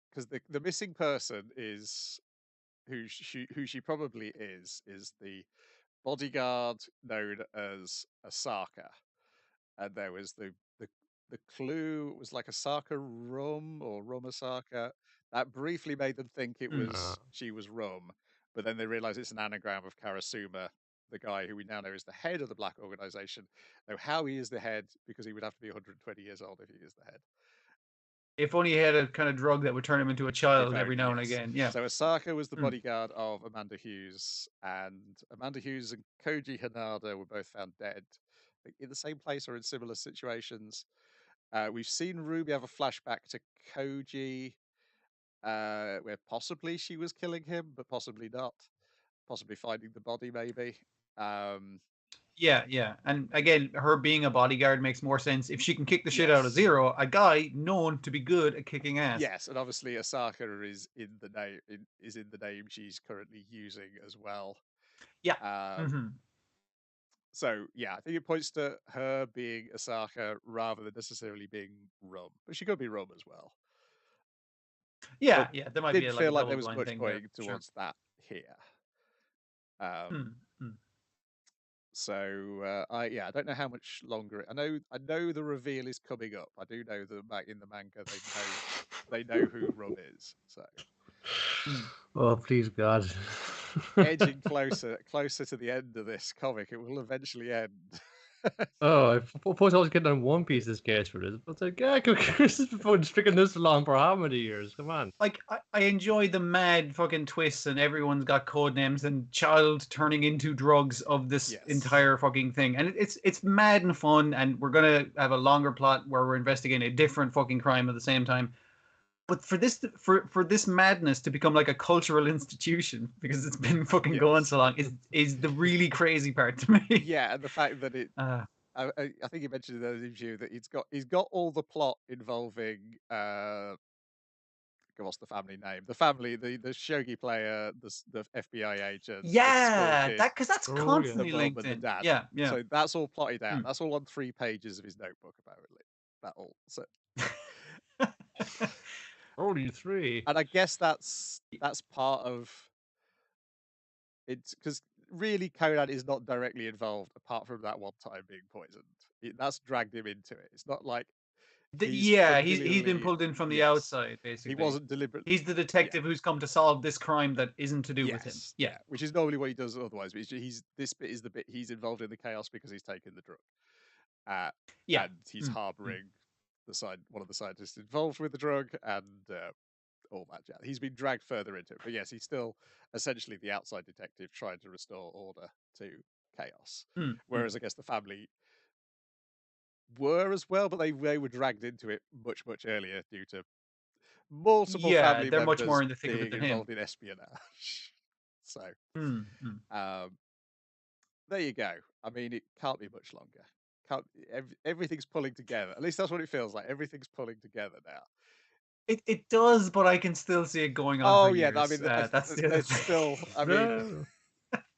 because the missing person is who she probably is the bodyguard known as Asaka, and there was the clue was like Asaka Rum or Rum Asaka. That briefly made them think it was she was Rum, but then they realized it's an anagram of Karasuma, the guy who we now know is the head of the Black Organization. Now, how he is the head, because he would have to be 120 years old if he is the head. If only he had a kind of drug that would turn him into a child every now and again. Yeah. So Asaka was the bodyguard of Amanda Hughes, and Amanda Hughes and Koji Hanada were both found dead in the same place or in similar situations. We've seen Ruby have a flashback to Koji, where possibly she was killing him, but possibly not. Possibly finding the body, maybe. Yeah. And again, her being a bodyguard makes more sense. If she can kick the shit out of Zero, a guy known to be good at kicking ass. Yes, and obviously Asaka is in the name she's currently using as well. Yeah. So yeah, I think it points to her being Asaka rather than necessarily being Rum, but she could be Rum as well. Yeah, there might be didn't feel like there was much pointing towards that here. So I don't know how much longer. I know the reveal is coming up. I do know that back in the manga they know who Rum is. So. Oh please God! Edging closer to the end of this comic, it will eventually end. Oh, I suppose I was getting on One Piece's case for this, but it's like, yeah, this has been sticking this along for how many years? Come on. Like, I enjoy the mad fucking twists, and everyone's got code names, and child turning into drugs of this entire fucking thing, and it's mad and fun, and we're gonna have a longer plot where we're investigating a different fucking crime at the same time. But for this madness to become like a cultural institution because it's been fucking going so long is the really crazy part to me. Yeah, and the fact that it. I think you mentioned in the interview that he's got all the plot involving what's the family name? The family, the shogi player, the FBI agent. Yeah, because that's constantly linked in. Dad. Yeah. So that's all plotted out. That's all on 3 pages of his notebook, apparently. That all. So. Only 3. And I guess that's part of it, because really Conan is not directly involved apart from that one time being poisoned. That's dragged him into it. It's not like he's been pulled in from the outside, basically. He wasn't deliberately. He's the detective who's come to solve this crime that isn't to do with him. Yeah, which is normally what he does otherwise. But this bit is the bit he's involved in the chaos because he's taken the drug. And he's harboring one of the scientists involved with the drug, and all that jazz. He's been dragged further into it, but yes, he's still essentially the outside detective trying to restore order to chaos. Whereas I guess the family were as well, but they were dragged into it much earlier due to multiple family they're members much more in the thick of it than involved him. in espionage. So there you go. I mean, it can't be much longer. Everything's pulling together. At least that's what it feels like. Everything's pulling together now. It does, but I can still see it going on. Years. I mean, that's still. I mean,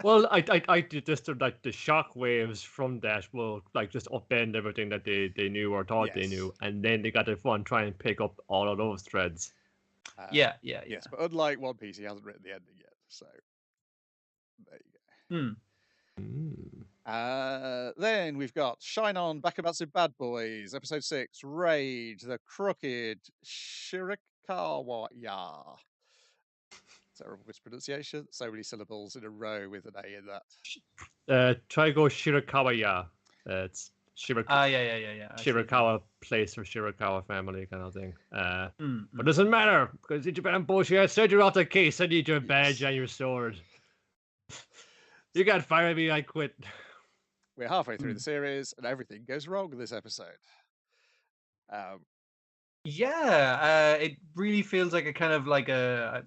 well, I did just like the shock waves from that will like just upend everything that they knew or thought they knew, and then they got to try and pick up all of those threads. Yes, but unlike One Piece, he hasn't written the ending yet, so there you go. Then we've got Shine On, Bakumatsu Bad Boys, Episode 6, Rage, The Crooked, Shirakawaya. Terrible mispronunciation. So many syllables in a row with an A in that. Try go Shirakawaya. It's Shirakawa place or Shirakawa family kind of thing. But it doesn't matter because Ichiban bullshit. I said you're off the case. I need your badge and your sword. You can't fire me. I quit. We're halfway through the series, and everything goes wrong this episode. It really feels like a kind of like a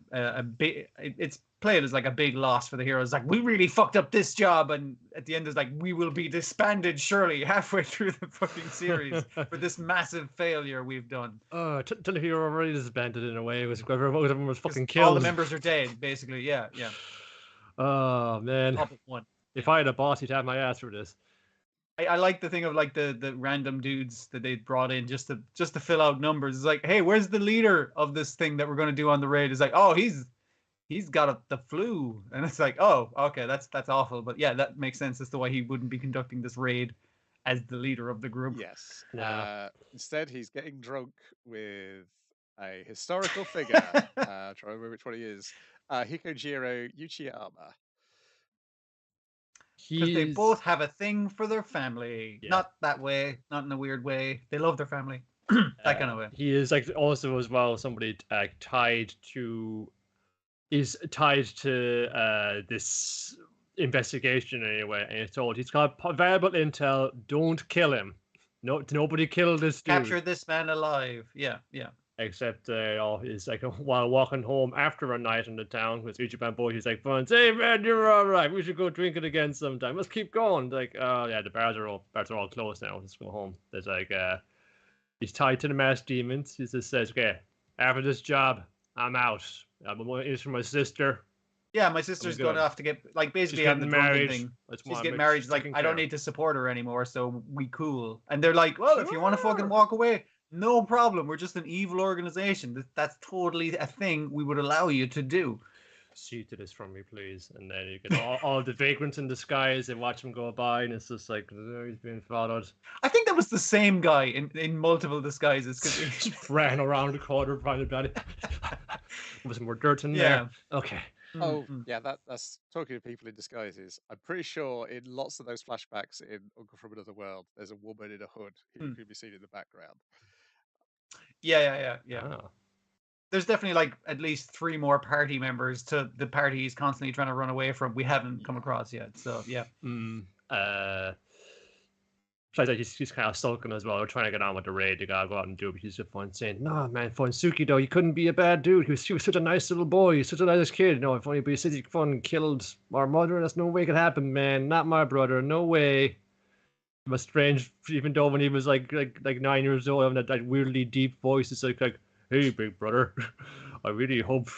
big. It's played as like a big loss for the heroes. Like, we really fucked up this job, and at the end is like, we will be disbanded surely halfway through the fucking series for this massive failure we've done. Tell the hero already disbanded in a way. It was everyone was fucking killed. All the members are dead, basically. Yeah. Oh man. If I had a boss, he'd have my ass for this. I like the thing of like the random dudes that they brought in just to fill out numbers. It's like, hey, where's the leader of this thing that we're going to do on the raid? It's like, oh, he's got the flu, and it's like, oh, okay, that's awful. But yeah, that makes sense as to why he wouldn't be conducting this raid as the leader of the group. Yes. Instead, he's getting drunk with a historical figure. Trying to remember which one he is. Hikojiro Uchiyama. Because they both have a thing for their family. Yeah. Not that way, not in a weird way. They love their family. That kind of way. He is like also as well somebody tied to this investigation anyway, and it's told he's got valuable intel. Don't kill him. No, nobody killed this dude. Capture this man alive. Yeah. Except he's like while walking home after a night in the town with Ichiban boy, he's like, "Fun, hey man, you're all right. We should go drinking again sometime. Let's keep going." Like, oh yeah, the bars are all closed now. Let's go home. There's like he's tied to the masked demons. He just says, "Okay, after this job, I'm out. I'm going to for my sister." Yeah, my sister's going off to get like basically having the drunken thing. She's getting married. She's like, I don't need to support her anymore, so we cool. And they're like, well, if you want to fucking walk away, no problem. We're just an evil organization. That's totally a thing we would allow you to do. See to this from me, please. And then you get all the vagrants in disguise and watch them go by, and it's just like, oh, he's being followed. I think that was the same guy in multiple disguises. He ran around the corner, probably bloody. Was more dirt in there. Okay. Oh, yeah, that's talking to people in disguises. I'm pretty sure in lots of those flashbacks in Uncle from Another World, there's a woman in a hood who can be seen in the background. Yeah. Oh. There's definitely like at least 3 more party members to the party he's constantly trying to run away from. We haven't come across yet, so yeah. He's kind of sulking as well. We're trying to get on with the raid. You gotta go out and do it. But he's just fun saying, "No, man, Suki though, he couldn't be a bad dude. He was such a nice little boy. He's such a nice kid. No, if only he said he fun killed our mother. That's no way it could happen, man. Not my brother. No way." It was strange, even though when he was like 9 years old, having that weirdly deep voice. It's like, "Hey, big brother, I really hope,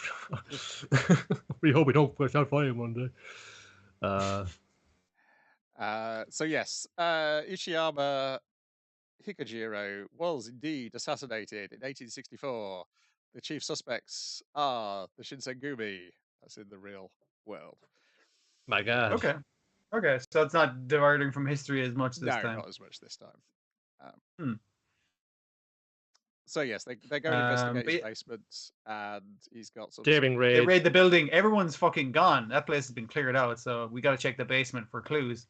we don't push out fire one day." So yes, Uchiyama Hikojiro was indeed assassinated in 1864. The chief suspects are the Shinsengumi. That's in the real world. My God. Okay, so it's not diverting from history as much this time. No, not as much this time. So yes, they go investigate his basement, and he's got some. They raid the building. Everyone's fucking gone. That place has been cleared out, so we got to check the basement for clues.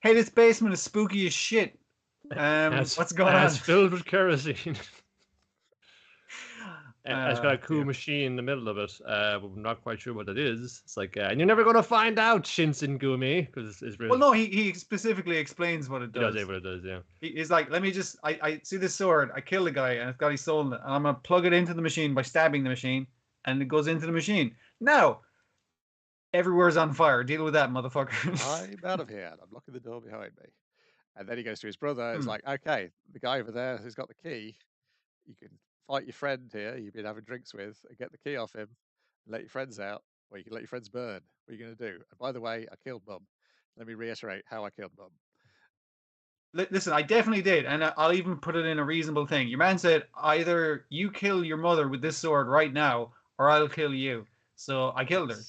Hey, this basement is spooky as shit. What's going on? It's filled with kerosene. And it's got a cool machine in the middle of it. But we're not quite sure what it is. It's like, and you're never going to find out, Shinsengumi, because it's really. Well, no, he specifically explains what it does. He does say what it does, yeah. He's like, let me just, I see this sword, I kill the guy, and it's got his soul in it, and I'm going to plug it into the machine by stabbing the machine, and it goes into the machine. Now, everywhere's on fire. Deal with that, motherfucker. I'm out of here, and I'm locking the door behind me. And then he goes to his brother. It's like, okay, the guy over there who's got the key, you can fight your friend here you've been having drinks with and get the key off him and let your friends out, or you can let your friends burn. What are you going to do? And by the way, I killed Mum. Let me reiterate how I killed Mum. Listen, I definitely did, and I'll even put it in a reasonable thing. Your man said, either you kill your mother with this sword right now, or I'll kill you. So I killed her.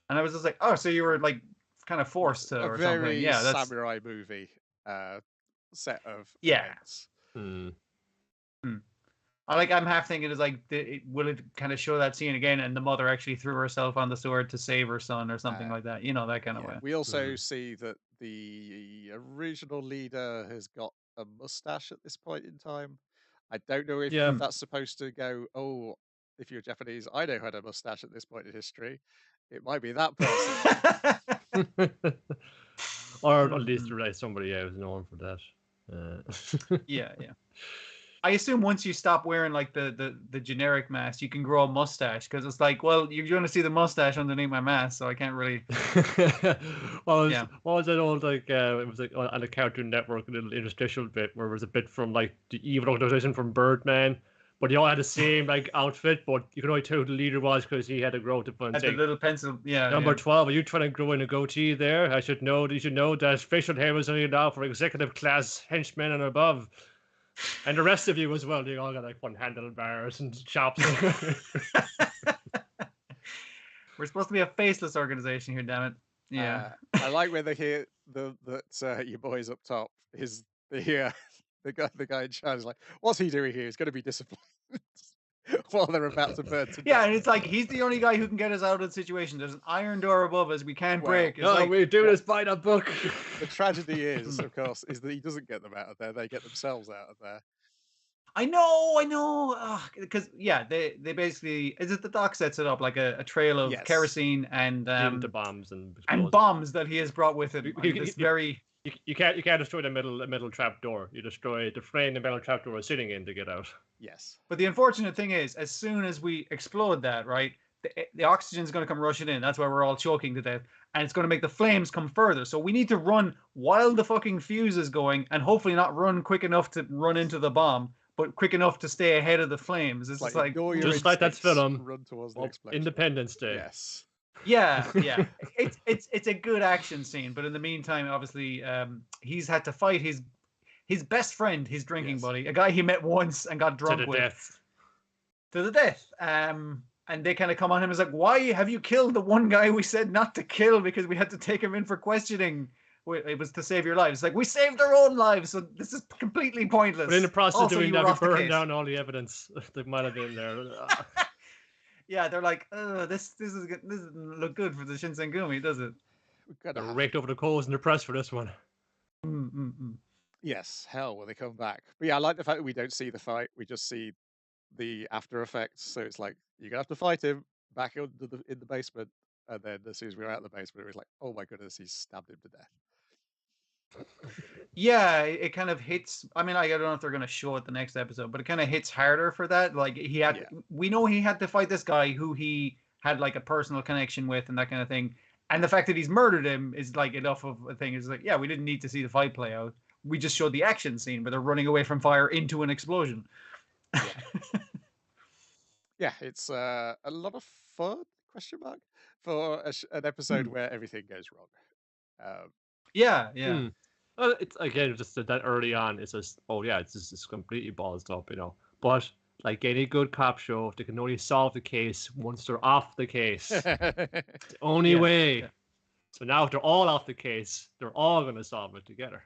And I was just like, oh, so you were like kind of forced to, or something. Yeah, that's samurai movie set of events. I'm half thinking is like, will it kind of show that scene again, and the mother actually threw herself on the sword to save her son or something like that, that kind of way. We also see that the original leader has got a mustache at this point in time. I don't know if that's supposed to go, oh, if you're Japanese, I know who had a mustache at this point in history. It might be that person. Or at least somebody who's known for that. Yeah. I assume once you stop wearing like the generic mask, you can grow a mustache, because it's like, well, you're going to see the mustache underneath my mask, so I can't really. What was that old, like it was like on the Cartoon Network, a little interstitial bit where it was a bit from like the evil organization from Birdman, but they all had the same like outfit, but you could only tell who the leader was because he had a grow to fun. Had the little pencil, Number 12, are you trying to grow in a goatee there? You should know that facial hair was only allowed for executive class henchmen and above. And the rest of you as well, you all got like one handlebars and chops. We're supposed to be a faceless organization here, damn it. Yeah. I like when they hear that your boy's up top is the guy in charge is like, what's he doing here? He's going to be disciplined. While they're about to burn to death. And it's like, he's the only guy who can get us out of the situation. There's an iron door above us we can't break. It's no, we do this by the book. The tragedy is, of course, is that he doesn't get them out of there. They get themselves out of there. I know. Because, they basically... Is it the doc sets it up like a trail of kerosene and... the bombs and bombs that he has brought with him. You can't destroy the middle trap door. You destroy the frame the metal trap door is sitting in to get out. Yes. But the unfortunate thing is, as soon as we explode that, right, the oxygen's going to come rushing in. That's why we're all choking to death. And it's going to make the flames come further. So we need to run while the fucking fuse is going, and hopefully not run quick enough to run into the bomb, but quick enough to stay ahead of the flames. It's like just like that film, run towards the explosion. Independence Day. Yes. Yeah. It's a good action scene, but in the meantime, obviously, he's had to fight his best friend, his drinking buddy, a guy he met once and got drunk with. To the death. And they kind of come on him as like, why have you killed the one guy we said not to kill because we had to take him in for questioning? It was to save your lives. It's like, we saved our own lives, so this is completely pointless. But in the process of doing that, we burned down all the evidence that might have been there. Yeah, they're like, this doesn't look good for the Shinsengumi, does it? They're raked over the coals in the press for this one. Yes, hell, when they come back. But yeah, I like the fact that we don't see the fight. We just see the after effects. So it's like, you're going to have to fight him back in the basement. And then as soon as we were out of the basement, it was like, oh my goodness, he's stabbed him to death. Yeah, it kind of hits. I mean, I don't know if they're going to show it the next episode, but it kind of hits harder for that. Like, we know he had to fight this guy who he had like a personal connection with and that kind of thing. And the fact that he's murdered him is like enough of a thing. It's like, yeah, we didn't need to see the fight play out. We just showed the action scene where they're running away from fire into an explosion. Yeah, it's a lot of fun, question mark, for an episode where everything goes wrong. Well, it's again just that early on. It's just it's just completely ballsed up, But like any good cop show, they can only solve the case once they're off the case. It's the only way. Yeah. So now if they're all off the case, they're all going to solve it together.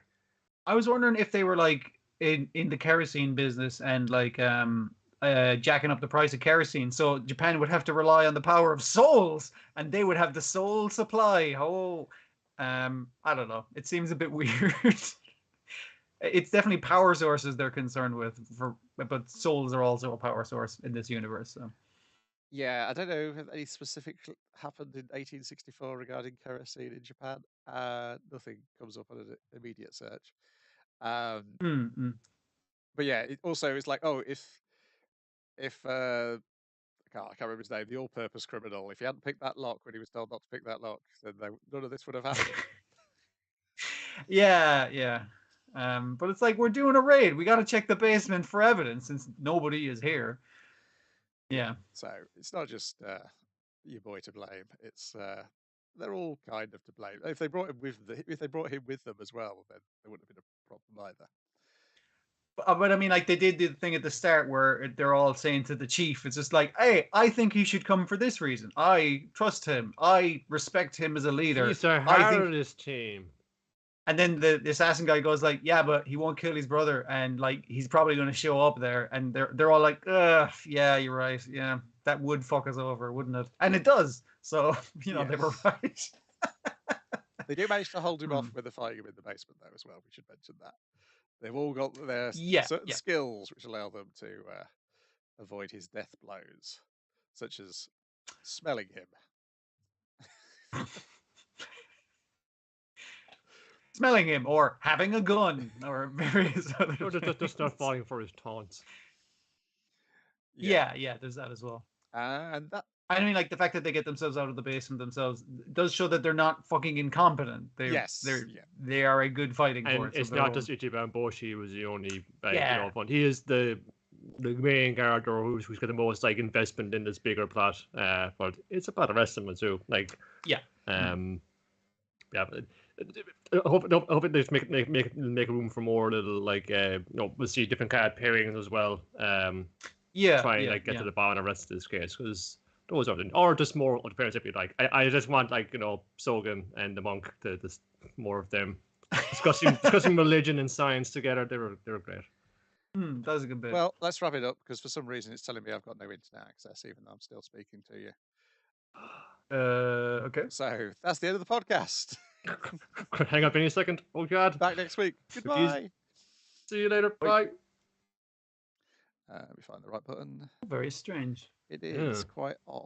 I was wondering if they were like in the kerosene business and like jacking up the price of kerosene, so Japan would have to rely on the power of souls, and they would have the soul supply. I don't know. It seems a bit weird. It's definitely power sources they're concerned with, but souls are also a power source in this universe. So. Yeah, I don't know if any specific happened in 1864 regarding kerosene in Japan. Nothing comes up on an immediate search. But yeah, it also is like, if I can't remember his name, the all-purpose criminal, if he hadn't picked that lock when he was told not to pick that lock, then none of this would have happened. Yeah. But it's like, we're doing a raid. We got to check the basement for evidence since nobody is here. Yeah. So it's not just your boy to blame. It's they're all kind of to blame. If they brought him with them as well, then there wouldn't have been a problem either. But I mean, like, they did the thing at the start where they're all saying to the chief, it's just like, hey, I think he should come for this reason. I trust him. I respect him as a leader. He's the heart of this team. And then the assassin guy goes like, yeah, but he won't kill his brother, and like he's probably going to show up there. And they're all like, yeah, you're right. Yeah, that would fuck us over, wouldn't it? And it does. So they were right. They do manage to hold him off when they're fighting him in the basement, though, as well. We should mention that. They've all got their certain skills which allow them to avoid his death blows, such as smelling him. Smelling him, or having a gun, or various other or just not falling for his taunts. Yeah, there's that as well. And that, I mean, like the fact that they get themselves out of the basement themselves does show that they're not fucking incompetent. They are a good fighting force. And it's not just Ichiban Boshi was the only one. He is the main character who's got the most like investment in this bigger plot. But it's about the rest of them too. Like but I hope they make room for more little like we'll see different card pairings as well. Try and get to the bottom of the rest of this case because those are or just more pairs if you like. I just want Sogen and the monk to just more of them discussing religion and science together. They were great. That was a good bit. Well, let's wrap it up because for some reason it's telling me I've got no internet access even though I'm still speaking to you. Okay. So that's the end of the podcast. Hang up any second. Oh God. Back next week. Goodbye. See you later. Bye. Let me find the right button. Very strange. It is quite odd.